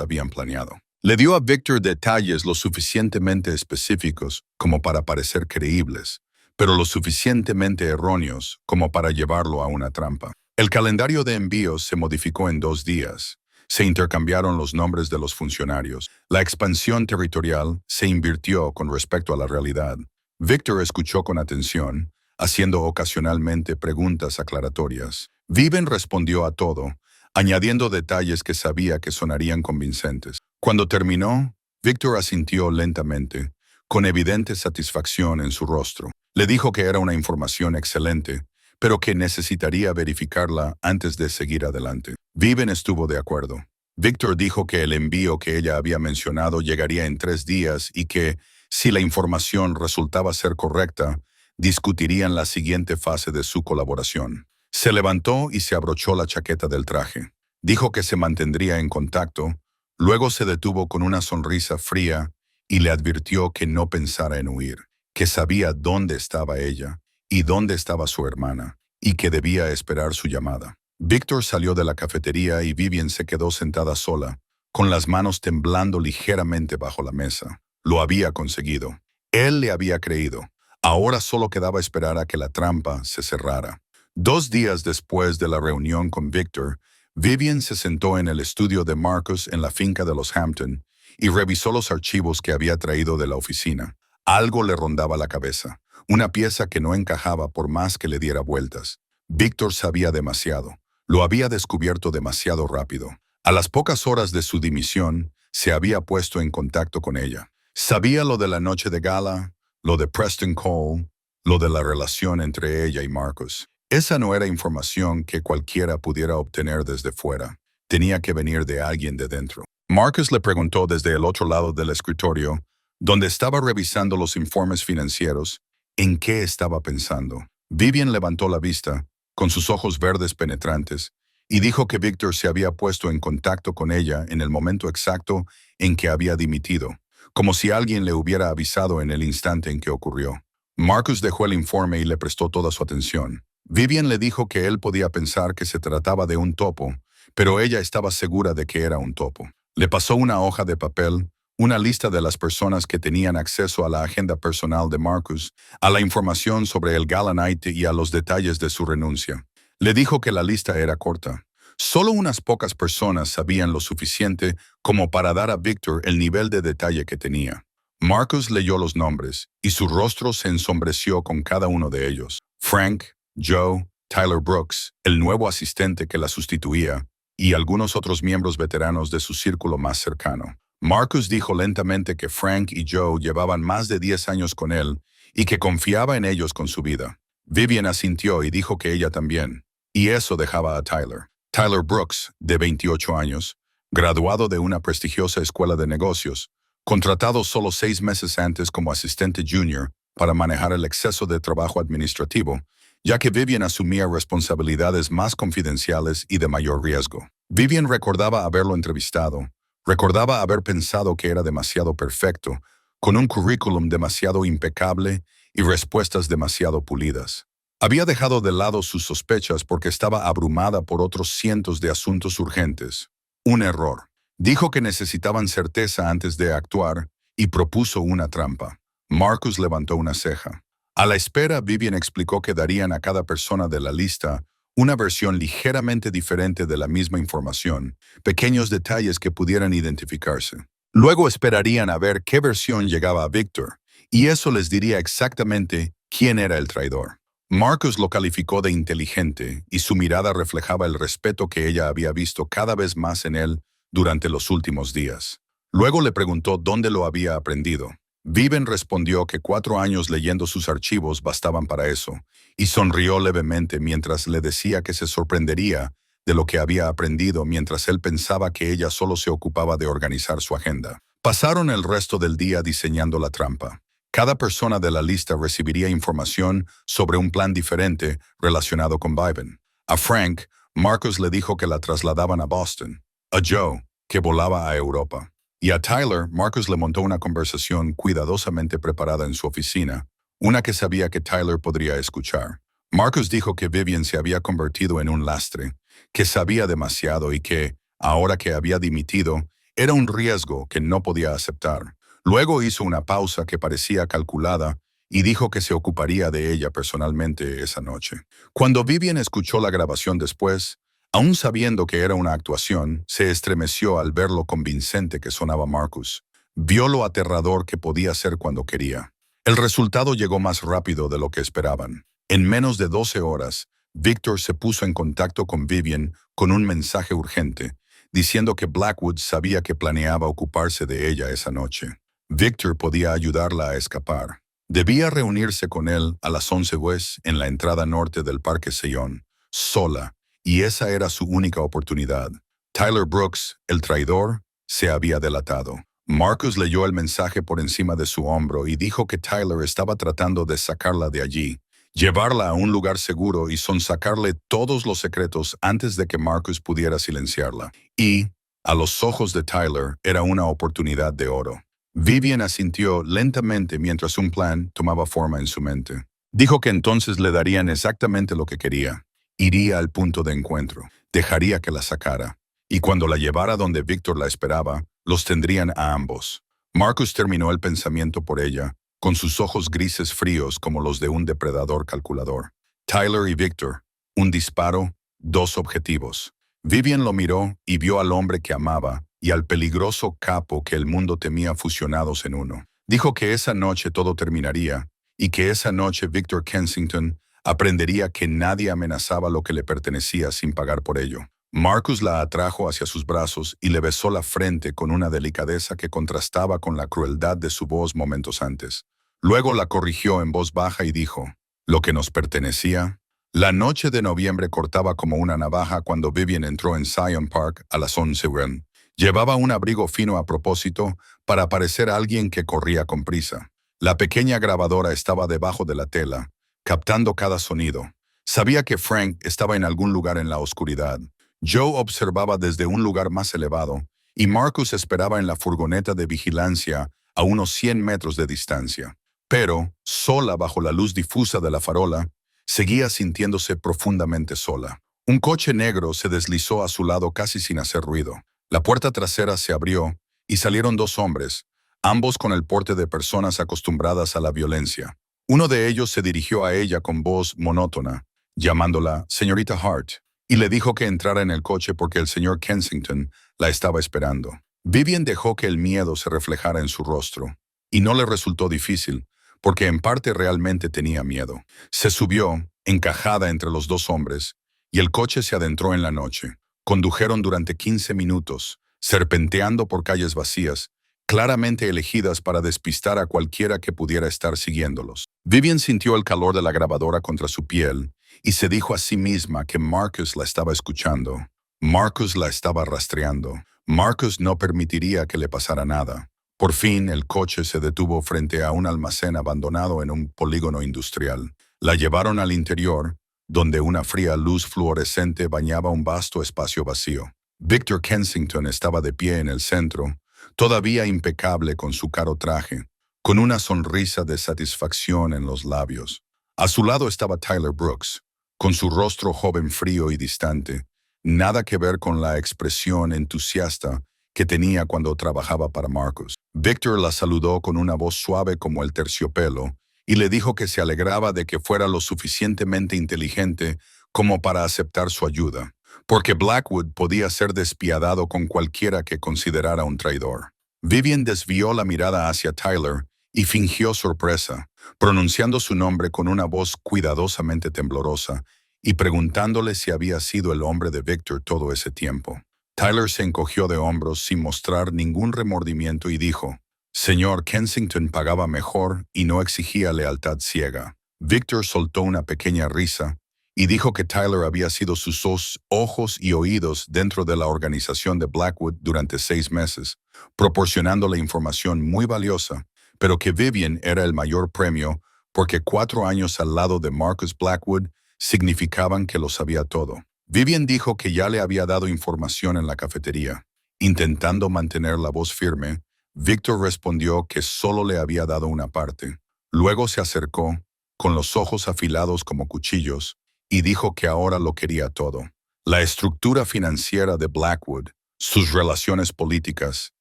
habían planeado. Le dio a Victor detalles lo suficientemente específicos como para parecer creíbles, pero lo suficientemente erróneos como para llevarlo a una trampa. El calendario de envíos se modificó en 2 días. Se intercambiaron los nombres de los funcionarios. La expansión territorial se invirtió con respecto a la realidad. Victor escuchó con atención, haciendo ocasionalmente preguntas aclaratorias. Vivian respondió a todo, añadiendo detalles que sabía que sonarían convincentes. Cuando terminó, Victor asintió lentamente, con evidente satisfacción en su rostro. Le dijo que era una información excelente, pero que necesitaría verificarla antes de seguir adelante. Vivian estuvo de acuerdo. Victor dijo que el envío que ella había mencionado llegaría en 3 días y que, si la información resultaba ser correcta, discutirían la siguiente fase de su colaboración. Se levantó y se abrochó la chaqueta del traje. Dijo que se mantendría en contacto, luego se detuvo con una sonrisa fría y le advirtió que no pensara en huir, que sabía dónde estaba ella y dónde estaba su hermana, y que debía esperar su llamada. Victor salió de la cafetería y Vivian se quedó sentada sola, con las manos temblando ligeramente bajo la mesa. Lo había conseguido. Él le había creído. Ahora solo quedaba esperar a que la trampa se cerrara. 2 días después de la reunión con Victor, Vivian se sentó en el estudio de Marcus en la finca de los Hampton y revisó los archivos que había traído de la oficina. Algo le rondaba la cabeza, una pieza que no encajaba por más que le diera vueltas. Victor sabía demasiado. Lo había descubierto demasiado rápido. A las pocas horas de su dimisión, se había puesto en contacto con ella. Sabía lo de la noche de gala, lo de Preston Cole, lo de la relación entre ella y Marcus. Esa no era información que cualquiera pudiera obtener desde fuera. Tenía que venir de alguien de dentro. Marcus le preguntó desde el otro lado del escritorio, donde estaba revisando los informes financieros, en qué estaba pensando. Vivian levantó la vista, con sus ojos verdes penetrantes, y dijo que Victor se había puesto en contacto con ella en el momento exacto en que había dimitido, como si alguien le hubiera avisado en el instante en que ocurrió. Marcus dejó el informe y le prestó toda su atención. Vivian le dijo que él podía pensar que se trataba de un topo, pero ella estaba segura de que era un topo. Le pasó una hoja de papel, una lista de las personas que tenían acceso a la agenda personal de Marcus, a la información sobre el Gala Night y a los detalles de su renuncia. Le dijo que la lista era corta. Solo unas pocas personas sabían lo suficiente como para dar a Victor el nivel de detalle que tenía. Marcus leyó los nombres, y su rostro se ensombreció con cada uno de ellos. Frank, Joe, Tyler Brooks, el nuevo asistente que la sustituía, y algunos otros miembros veteranos de su círculo más cercano. Marcus dijo lentamente que Frank y Joe llevaban más de 10 años con él y que confiaba en ellos con su vida. Vivian asintió y dijo que ella también, y eso dejaba a Tyler. Tyler Brooks, de 28 años, graduado de una prestigiosa escuela de negocios, contratado solo 6 meses antes como asistente junior para manejar el exceso de trabajo administrativo, ya que Vivian asumía responsabilidades más confidenciales y de mayor riesgo. Vivian recordaba haberlo entrevistado, recordaba haber pensado que era demasiado perfecto, con un currículum demasiado impecable y respuestas demasiado pulidas. Había dejado de lado sus sospechas porque estaba abrumada por otros cientos de asuntos urgentes. Un error. Dijo que necesitaban certeza antes de actuar y propuso una trampa. Marcus levantó una ceja. A la espera, Vivian explicó que darían a cada persona de la lista una versión ligeramente diferente de la misma información, pequeños detalles que pudieran identificarse. Luego esperarían a ver qué versión llegaba a Victor, y eso les diría exactamente quién era el traidor. Marcus lo calificó de inteligente, y su mirada reflejaba el respeto que ella había visto cada vez más en él durante los últimos días. Luego le preguntó dónde lo había aprendido. Vivian respondió que 4 años leyendo sus archivos bastaban para eso, y sonrió levemente mientras le decía que se sorprendería de lo que había aprendido mientras él pensaba que ella solo se ocupaba de organizar su agenda. Pasaron el resto del día diseñando la trampa. Cada persona de la lista recibiría información sobre un plan diferente relacionado con Vivian. A Frank, Marcus le dijo que la trasladaban a Boston. A Joe, que volaba a Europa. Y a Tyler, Marcus le montó una conversación cuidadosamente preparada en su oficina, una que sabía que Tyler podría escuchar. Marcus dijo que Vivian se había convertido en un lastre, que sabía demasiado y que, ahora que había dimitido, era un riesgo que no podía aceptar. Luego hizo una pausa que parecía calculada y dijo que se ocuparía de ella personalmente esa noche. Cuando Vivian escuchó la grabación después, aún sabiendo que era una actuación, se estremeció al ver lo convincente que sonaba Marcus. Vio lo aterrador que podía ser cuando quería. El resultado llegó más rápido de lo que esperaban. En menos de 12 horas, Victor se puso en contacto con Vivian con un mensaje urgente, diciendo que Blackwood sabía que planeaba ocuparse de ella esa noche. Victor podía ayudarla a escapar. Debía reunirse con él a las 11 West en la entrada norte del Parque Sillon, sola, y esa era su única oportunidad. Tyler Brooks, el traidor, se había delatado. Marcus leyó el mensaje por encima de su hombro y dijo que Tyler estaba tratando de sacarla de allí, llevarla a un lugar seguro y sonsacarle todos los secretos antes de que Marcus pudiera silenciarla. Y, a los ojos de Tyler, era una oportunidad de oro. Vivian asintió lentamente mientras un plan tomaba forma en su mente. Dijo que entonces le darían exactamente lo que quería. Iría al punto de encuentro, dejaría que la sacara, y cuando la llevara donde Victor la esperaba, los tendrían a ambos. Marcus terminó el pensamiento por ella, con sus ojos grises fríos como los de un depredador calculador. Tyler y Victor, un disparo, dos objetivos. Vivian lo miró y vio al hombre que amaba y al peligroso capo que el mundo temía fusionados en uno. Dijo que esa noche todo terminaría y que esa noche Victor Kensington aprendería que nadie amenazaba lo que le pertenecía sin pagar por ello. Marcus la atrajo hacia sus brazos y le besó la frente con una delicadeza que contrastaba con la crueldad de su voz momentos antes. Luego la corrigió en voz baja y dijo, «Lo que nos pertenecía». La noche de noviembre cortaba como una navaja cuando Vivian entró en Scion Park a las 11 p.m. Llevaba un abrigo fino a propósito para parecer alguien que corría con prisa. La pequeña grabadora estaba debajo de la tela, captando cada sonido. Sabía que Frank estaba en algún lugar en la oscuridad. Joe observaba desde un lugar más elevado, y Marcus esperaba en la furgoneta de vigilancia a unos 100 metros de distancia. Pero, sola bajo la luz difusa de la farola, seguía sintiéndose profundamente sola. Un coche negro se deslizó a su lado casi sin hacer ruido. La puerta trasera se abrió y salieron dos hombres, ambos con el porte de personas acostumbradas a la violencia. Uno de ellos se dirigió a ella con voz monótona, llamándola «Señorita Hart», y le dijo que entrara en el coche porque el señor Kensington la estaba esperando. Vivian dejó que el miedo se reflejara en su rostro, y no le resultó difícil, porque en parte realmente tenía miedo. Se subió, encajada entre los dos hombres, y el coche se adentró en la noche. Condujeron durante 15 minutos, serpenteando por calles vacías, claramente elegidas para despistar a cualquiera que pudiera estar siguiéndolos. Vivian sintió el calor de la grabadora contra su piel y se dijo a sí misma que Marcus la estaba escuchando. Marcus la estaba rastreando. Marcus no permitiría que le pasara nada. Por fin, el coche se detuvo frente a un almacén abandonado en un polígono industrial. La llevaron al interior, donde una fría luz fluorescente bañaba un vasto espacio vacío. Victor Kensington estaba de pie en el centro, todavía impecable con su caro traje, con una sonrisa de satisfacción en los labios. A su lado estaba Tyler Brooks, con su rostro joven frío y distante, nada que ver con la expresión entusiasta que tenía cuando trabajaba para Marcus. Victor la saludó con una voz suave como el terciopelo y le dijo que se alegraba de que fuera lo suficientemente inteligente como para aceptar su ayuda, porque Blackwood podía ser despiadado con cualquiera que considerara un traidor. Vivian desvió la mirada hacia Tyler y fingió sorpresa, pronunciando su nombre con una voz cuidadosamente temblorosa y preguntándole si había sido el hombre de Victor todo ese tiempo. Tyler se encogió de hombros sin mostrar ningún remordimiento y dijo, «Señor Kensington pagaba mejor y no exigía lealtad ciega». Victor soltó una pequeña risa y dijo que Tyler había sido sus ojos y oídos dentro de la organización de Blackwood durante 6 meses, proporcionándole información muy valiosa, pero que Vivian era el mayor premio porque 4 años al lado de Marcus Blackwood significaban que lo sabía todo. Vivian dijo que ya le había dado información en la cafetería. Intentando mantener la voz firme, Victor respondió que solo le había dado una parte. Luego se acercó, con los ojos afilados como cuchillos, y dijo que ahora lo quería todo. La estructura financiera de Blackwood, sus relaciones políticas,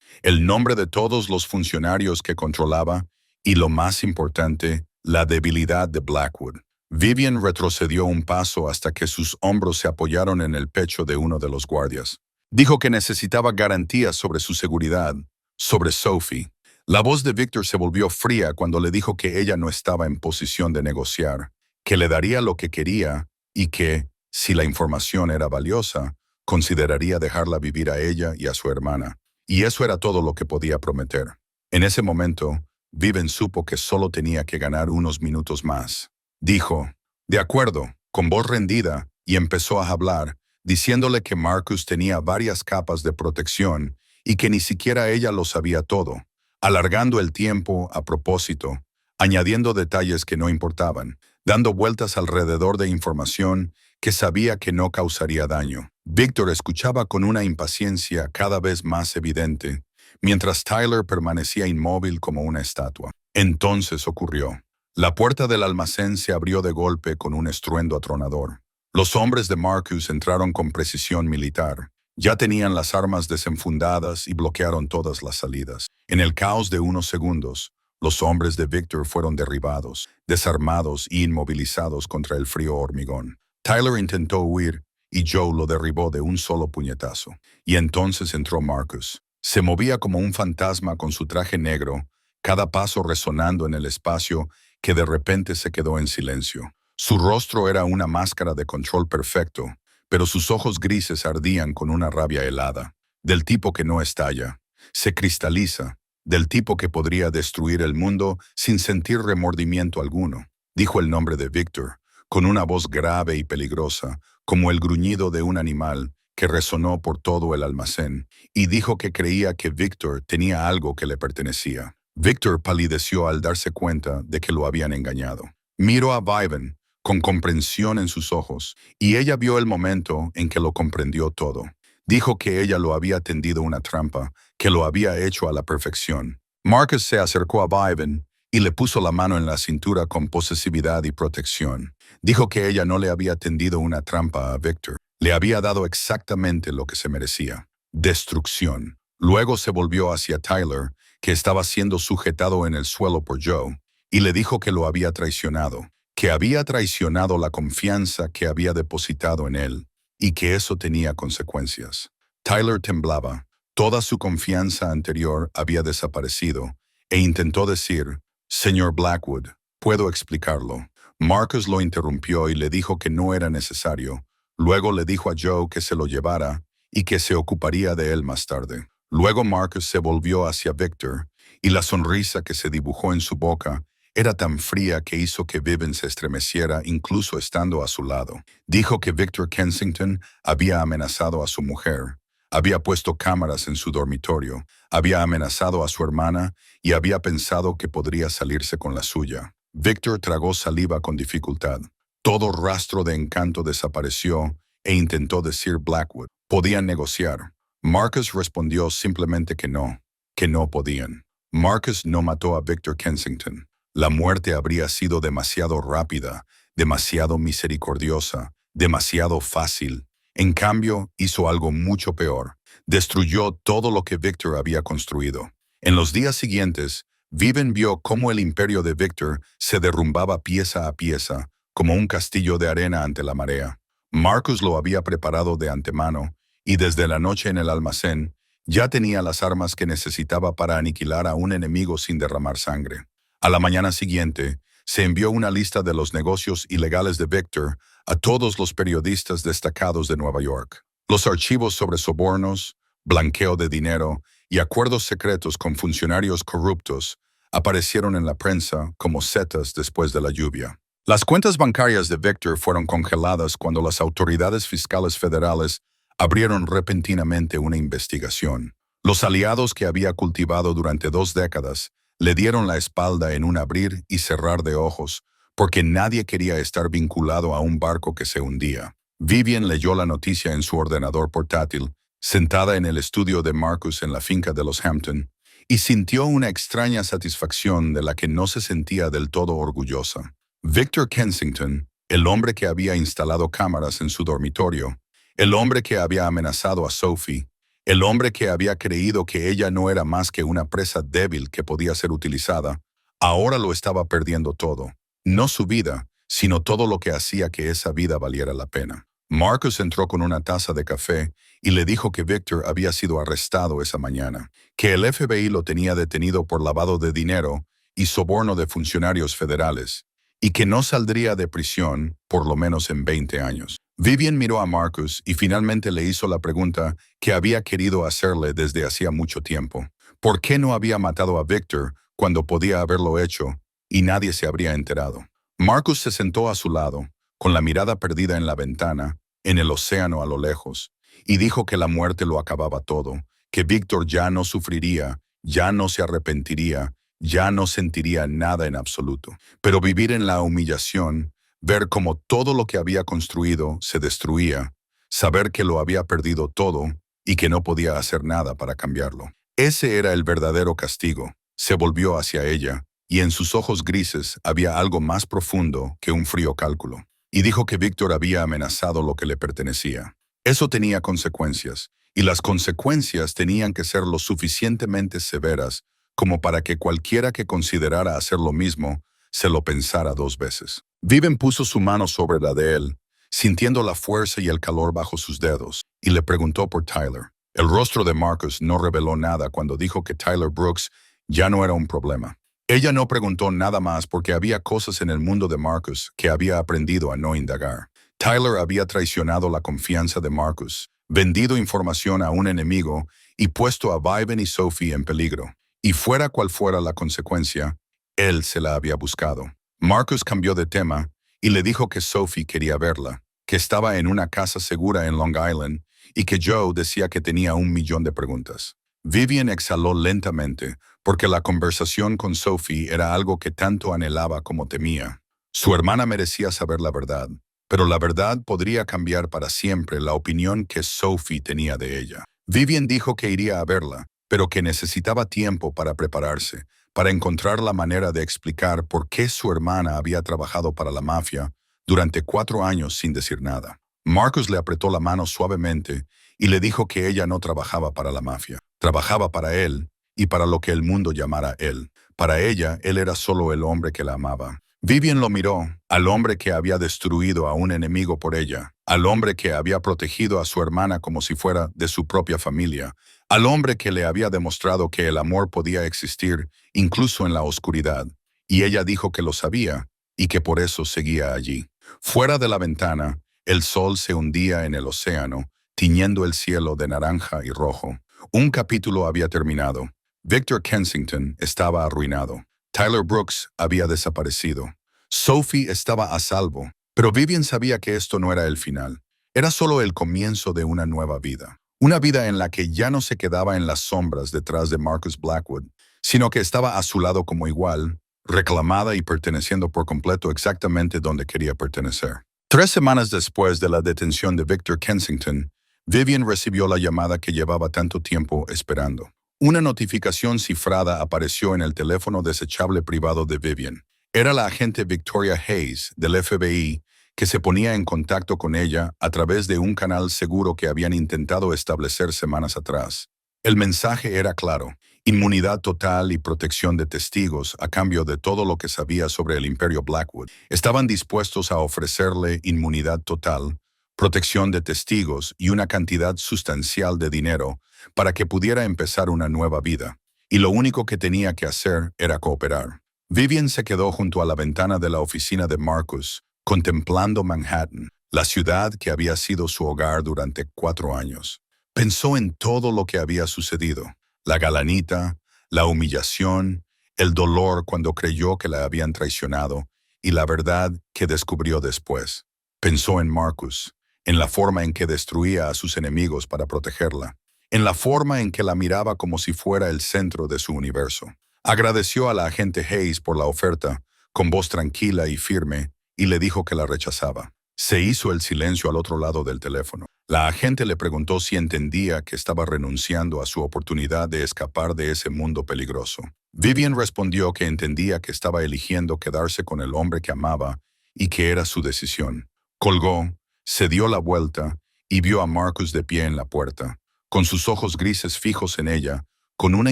el nombre de todos los funcionarios que controlaba y, lo más importante, la debilidad de Blackwood. Vivian retrocedió un paso hasta que sus hombros se apoyaron en el pecho de uno de los guardias. Dijo que necesitaba garantías sobre su seguridad, sobre Sophie. La voz de Victor se volvió fría cuando le dijo que ella no estaba en posición de negociar, que le daría lo que quería y que, si la información era valiosa, consideraría dejarla vivir a ella y a su hermana. Y eso era todo lo que podía prometer. En ese momento, Viven supo que solo tenía que ganar unos minutos más. Dijo, «De acuerdo», con voz rendida, y empezó a hablar, diciéndole que Marcus tenía varias capas de protección y que ni siquiera ella lo sabía todo, alargando el tiempo a propósito, añadiendo detalles que no importaban, dando vueltas alrededor de información que sabía que no causaría daño. Víctor escuchaba con una impaciencia cada vez más evidente, mientras Tyler permanecía inmóvil como una estatua. Entonces ocurrió. La puerta del almacén se abrió de golpe con un estruendo atronador. Los hombres de Marcus entraron con precisión militar. Ya tenían las armas desenfundadas y bloquearon todas las salidas. En el caos de unos segundos, los hombres de Victor fueron derribados, desarmados e inmovilizados contra el frío hormigón. Tyler intentó huir y Joe lo derribó de un solo puñetazo. Y entonces entró Marcus. Se movía como un fantasma con su traje negro, cada paso resonando en el espacio que de repente se quedó en silencio. Su rostro era una máscara de control perfecto, pero sus ojos grises ardían con una rabia helada, del tipo que no estalla, se cristaliza, del tipo que podría destruir el mundo sin sentir remordimiento alguno. Dijo el nombre de Victor, con una voz grave y peligrosa, como el gruñido de un animal, que resonó por todo el almacén, y dijo que creía que Victor tenía algo que le pertenecía. Victor palideció al darse cuenta de que lo habían engañado. Miró a Viven, con comprensión en sus ojos, y ella vio el momento en que lo comprendió todo. Dijo que ella lo había tendido una trampa, que lo había hecho a la perfección. Marcus se acercó a Viven y le puso la mano en la cintura con posesividad y protección. Dijo que ella no le había tendido una trampa a Victor. Le había dado exactamente lo que se merecía: destrucción. Luego se volvió hacia Tyler, que estaba siendo sujetado en el suelo por Joe, y le dijo que lo había traicionado, que había traicionado la confianza que había depositado en él, y que eso tenía consecuencias. Tyler temblaba. Toda su confianza anterior había desaparecido, e intentó decir, «Señor Blackwood, puedo explicarlo». Marcus lo interrumpió y le dijo que no era necesario. Luego le dijo a Joe que se lo llevara y que se ocuparía de él más tarde. Luego Marcus se volvió hacia Victor, y la sonrisa que se dibujó en su boca era tan fría que hizo que Viven se estremeciera incluso estando a su lado. Dijo que Victor Kensington había amenazado a su mujer, había puesto cámaras en su dormitorio, había amenazado a su hermana y había pensado que podría salirse con la suya. Victor tragó saliva con dificultad. Todo rastro de encanto desapareció e intentó decir Blackwood. Podían negociar. Marcus respondió simplemente que no podían. Marcus no mató a Victor Kensington. La muerte habría sido demasiado rápida, demasiado misericordiosa, demasiado fácil. En cambio, hizo algo mucho peor. Destruyó todo lo que Victor había construido. En los días siguientes, Viven vio cómo el imperio de Victor se derrumbaba pieza a pieza, como un castillo de arena ante la marea. Marcus lo había preparado de antemano, y desde la noche en el almacén, ya tenía las armas que necesitaba para aniquilar a un enemigo sin derramar sangre. A la mañana siguiente, se envió una lista de los negocios ilegales de Victor a todos los periodistas destacados de Nueva York. Los archivos sobre sobornos, blanqueo de dinero y acuerdos secretos con funcionarios corruptos aparecieron en la prensa como setas después de la lluvia. Las cuentas bancarias de Victor fueron congeladas cuando las autoridades fiscales federales abrieron repentinamente una investigación. Los aliados que había cultivado durante 2 décadas le dieron la espalda en un abrir y cerrar de ojos, porque nadie quería estar vinculado a un barco que se hundía. Vivian leyó la noticia en su ordenador portátil, sentada en el estudio de Marcus en la finca de los Hampton, y sintió una extraña satisfacción de la que no se sentía del todo orgullosa. Victor Kensington, el hombre que había instalado cámaras en su dormitorio, el hombre que había amenazado a Sophie, el hombre que había creído que ella no era más que una presa débil que podía ser utilizada, ahora lo estaba perdiendo todo. No su vida, sino todo lo que hacía que esa vida valiera la pena. Marcus entró con una taza de café y le dijo que Victor había sido arrestado esa mañana, que el FBI lo tenía detenido por lavado de dinero y soborno de funcionarios federales, y que no saldría de prisión por lo menos en 20 años. Vivian miró a Marcus y finalmente le hizo la pregunta que había querido hacerle desde hacía mucho tiempo. ¿Por qué no había matado a Victor cuando podía haberlo hecho y nadie se habría enterado? Marcus se sentó a su lado, con la mirada perdida en la ventana, en el océano a lo lejos, y dijo que la muerte lo acababa todo, que Victor ya no sufriría, ya no se arrepentiría, ya no sentiría nada en absoluto. Pero vivir en la humillación, ver cómo todo lo que había construido se destruía, saber que lo había perdido todo y que no podía hacer nada para cambiarlo. Ese era el verdadero castigo. Se volvió hacia ella, y en sus ojos grises había algo más profundo que un frío cálculo. Y dijo que Víctor había amenazado lo que le pertenecía. Eso tenía consecuencias, y las consecuencias tenían que ser lo suficientemente severas como para que cualquiera que considerara hacer lo mismo se lo pensara 2 veces. Vivian puso su mano sobre la de él, sintiendo la fuerza y el calor bajo sus dedos, y le preguntó por Tyler. El rostro de Marcus no reveló nada cuando dijo que Tyler Brooks ya no era un problema. Ella no preguntó nada más porque había cosas en el mundo de Marcus que había aprendido a no indagar. Tyler había traicionado la confianza de Marcus, vendido información a un enemigo y puesto a Vivian y Sophie en peligro. Y fuera cual fuera la consecuencia, él se la había buscado. Marcus cambió de tema y le dijo que Sophie quería verla, que estaba en una casa segura en Long Island y que Joe decía que tenía 1.000.000 de preguntas. Vivian exhaló lentamente porque la conversación con Sophie era algo que tanto anhelaba como temía. Su hermana merecía saber la verdad, pero la verdad podría cambiar para siempre la opinión que Sophie tenía de ella. Vivian dijo que iría a verla, pero que necesitaba tiempo para prepararse, para encontrar la manera de explicar por qué su hermana había trabajado para la mafia durante 4 años sin decir nada. Marcus le apretó la mano suavemente y le dijo que ella no trabajaba para la mafia. Trabajaba para él y para lo que el mundo llamara él. Para ella, él era solo el hombre que la amaba. Vivian lo miró, al hombre que había destruido a un enemigo por ella, al hombre que había protegido a su hermana como si fuera de su propia familia, al hombre que le había demostrado que el amor podía existir incluso en la oscuridad. Y ella dijo que lo sabía y que por eso seguía allí. Fuera de la ventana, el sol se hundía en el océano, tiñendo el cielo de naranja y rojo. Un capítulo había terminado. Victor Kensington estaba arruinado. Tyler Brooks había desaparecido. Sophie estaba a salvo, pero Vivian sabía que esto no era el final. Era solo el comienzo de una nueva vida. Una vida en la que ya no se quedaba en las sombras detrás de Marcus Blackwood, sino que estaba a su lado como igual, reclamada y perteneciendo por completo exactamente donde quería pertenecer. 3 semanas después de la detención de Victor Kensington, Vivian recibió la llamada que llevaba tanto tiempo esperando. Una notificación cifrada apareció en el teléfono desechable privado de Vivian. Era la agente Victoria Hayes, del FBI, que se ponía en contacto con ella a través de un canal seguro que habían intentado establecer semanas atrás. El mensaje era claro: inmunidad total y protección de testigos a cambio de todo lo que sabía sobre el imperio Blackwood. Estaban dispuestos a ofrecerle inmunidad total, protección de testigos y una cantidad sustancial de dinero para que pudiera empezar una nueva vida, y lo único que tenía que hacer era cooperar. Vivian se quedó junto a la ventana de la oficina de Marcus, contemplando Manhattan, la ciudad que había sido su hogar durante 4 años. Pensó en todo lo que había sucedido: la galanita, la humillación, el dolor cuando creyó que la habían traicionado y la verdad que descubrió después. Pensó en Marcus, en la forma en que destruía a sus enemigos para protegerla, en la forma en que la miraba como si fuera el centro de su universo. Agradeció a la agente Hayes por la oferta, con voz tranquila y firme, y le dijo que la rechazaba. Se hizo el silencio al otro lado del teléfono. La agente le preguntó si entendía que estaba renunciando a su oportunidad de escapar de ese mundo peligroso. Vivian respondió que entendía que estaba eligiendo quedarse con el hombre que amaba y que era su decisión. Colgó, se dio la vuelta y vio a Marcus de pie en la puerta, con sus ojos grises fijos en ella, con una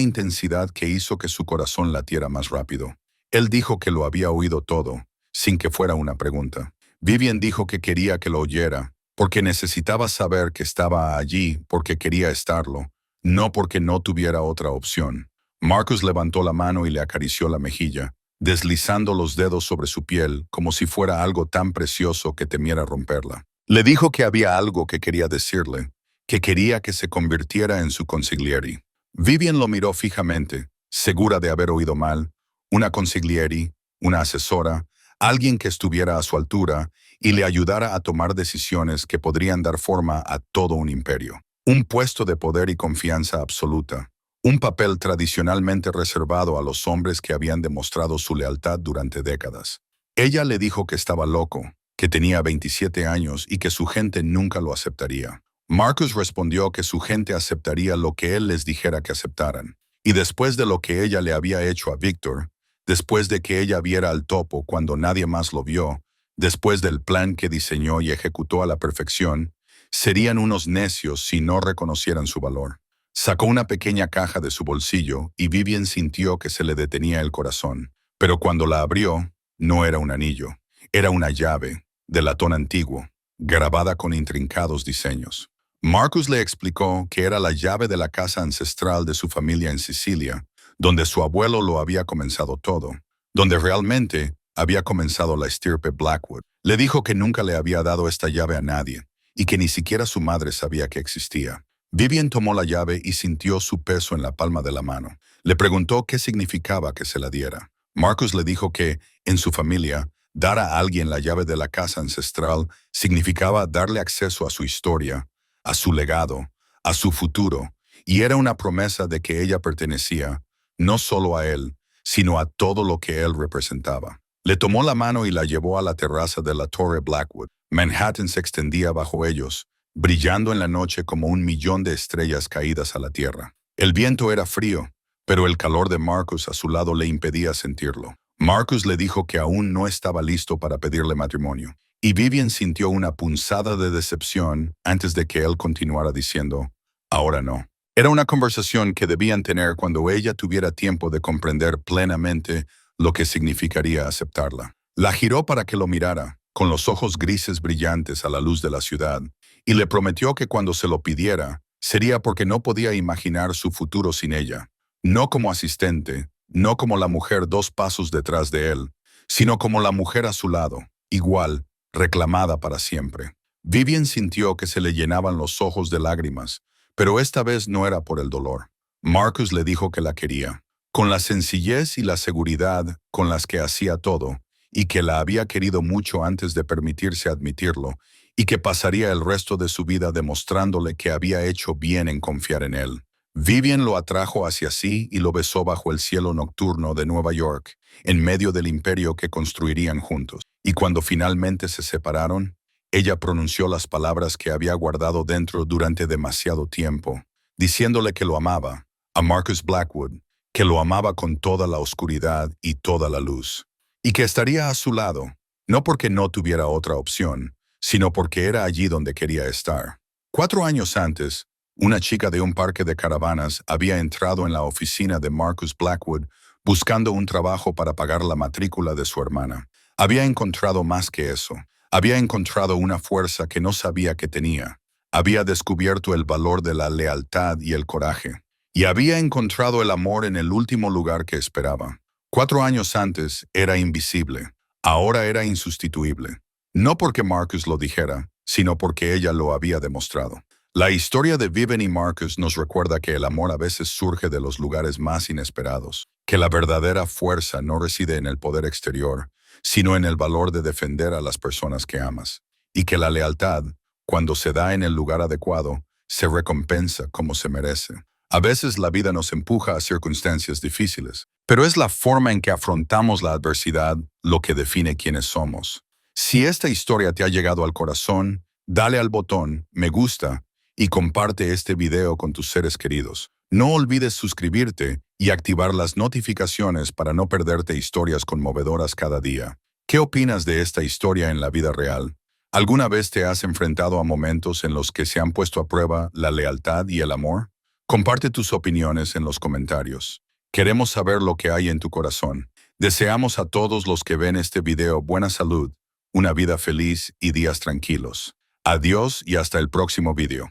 intensidad que hizo que su corazón latiera más rápido. Él dijo que lo había oído todo, sin que fuera una pregunta. Vivian dijo que quería que lo oyera, porque necesitaba saber que estaba allí porque quería estarlo, no porque no tuviera otra opción. Marcus levantó la mano y le acarició la mejilla, deslizando los dedos sobre su piel como si fuera algo tan precioso que temiera romperla. Le dijo que había algo que quería decirle, que quería que se convirtiera en su consigliere. Vivian lo miró fijamente, segura de haber oído mal, una consigliere, una asesora, alguien que estuviera a su altura y le ayudara a tomar decisiones que podrían dar forma a todo un imperio. Un puesto de poder y confianza absoluta. Un papel tradicionalmente reservado a los hombres que habían demostrado su lealtad durante décadas. Ella le dijo que estaba loco, que tenía 27 años y que su gente nunca lo aceptaría. Marcus respondió que su gente aceptaría lo que él les dijera que aceptaran. Y después de lo que ella le había hecho a Victor, después de que ella viera al topo cuando nadie más lo vio, después del plan que diseñó y ejecutó a la perfección, serían unos necios si no reconocieran su valor. Sacó una pequeña caja de su bolsillo y Vivian sintió que se le detenía el corazón. Pero cuando la abrió, no era un anillo, era una llave, de latón antiguo, grabada con intrincados diseños. Marcus le explicó que era la llave de la casa ancestral de su familia en Sicilia, donde su abuelo lo había comenzado todo, donde realmente había comenzado la estirpe Blackwood. Le dijo que nunca le había dado esta llave a nadie, y que ni siquiera su madre sabía que existía. Vivian tomó la llave y sintió su peso en la palma de la mano. Le preguntó qué significaba que se la diera. Marcus le dijo que, en su familia, dar a alguien la llave de la casa ancestral significaba darle acceso a su historia, a su legado, a su futuro, y era una promesa de que ella pertenecía, no solo a él, sino a todo lo que él representaba. Le tomó la mano y la llevó a la terraza de la Torre Blackwood. Manhattan se extendía bajo ellos, brillando en la noche como 1 millón de estrellas caídas a la tierra. El viento era frío, pero el calor de Marcus a su lado le impedía sentirlo. Marcus le dijo que aún no estaba listo para pedirle matrimonio, y Vivian sintió una punzada de decepción antes de que él continuara diciendo, ahora no. Era una conversación que debían tener cuando ella tuviera tiempo de comprender plenamente lo que significaría aceptarla. La giró para que lo mirara, con los ojos grises brillantes a la luz de la ciudad, y le prometió que cuando se lo pidiera, sería porque no podía imaginar su futuro sin ella. No como asistente, no como la mujer 2 pasos detrás de él, sino como la mujer a su lado, igual, reclamada para siempre. Vivian sintió que se le llenaban los ojos de lágrimas, pero esta vez no era por el dolor. Marcus le dijo que la quería, con la sencillez y la seguridad con las que hacía todo, y que la había querido mucho antes de permitirse admitirlo, y que pasaría el resto de su vida demostrándole que había hecho bien en confiar en él. Vivian lo atrajo hacia sí y lo besó bajo el cielo nocturno de Nueva York, en medio del imperio que construirían juntos. Y cuando finalmente se separaron, ella pronunció las palabras que había guardado dentro durante demasiado tiempo, diciéndole que lo amaba, a Marcus Blackwood, que lo amaba con toda la oscuridad y toda la luz, y que estaría a su lado, no porque no tuviera otra opción, sino porque era allí donde quería estar. 4 años antes, una chica de un parque de caravanas había entrado en la oficina de Marcus Blackwood buscando un trabajo para pagar la matrícula de su hermana. Había encontrado más que eso. Había encontrado una fuerza que no sabía que tenía. Había descubierto el valor de la lealtad y el coraje. Y había encontrado el amor en el último lugar que esperaba. 4 años antes era invisible. Ahora era insustituible. No porque Marcus lo dijera, sino porque ella lo había demostrado. La historia de Vivian y Marcus nos recuerda que el amor a veces surge de los lugares más inesperados, que la verdadera fuerza no reside en el poder exterior, sino en el valor de defender a las personas que amas, y que la lealtad, cuando se da en el lugar adecuado, se recompensa como se merece. A veces la vida nos empuja a circunstancias difíciles, pero es la forma en que afrontamos la adversidad lo que define quiénes somos. Si esta historia te ha llegado al corazón, dale al botón me gusta y comparte este video con tus seres queridos. No olvides suscribirte y activar las notificaciones para no perderte historias conmovedoras cada día. ¿Qué opinas de esta historia en la vida real? ¿Alguna vez te has enfrentado a momentos en los que se han puesto a prueba la lealtad y el amor? Comparte tus opiniones en los comentarios. Queremos saber lo que hay en tu corazón. Deseamos a todos los que ven este video buena salud, una vida feliz y días tranquilos. Adiós y hasta el próximo video.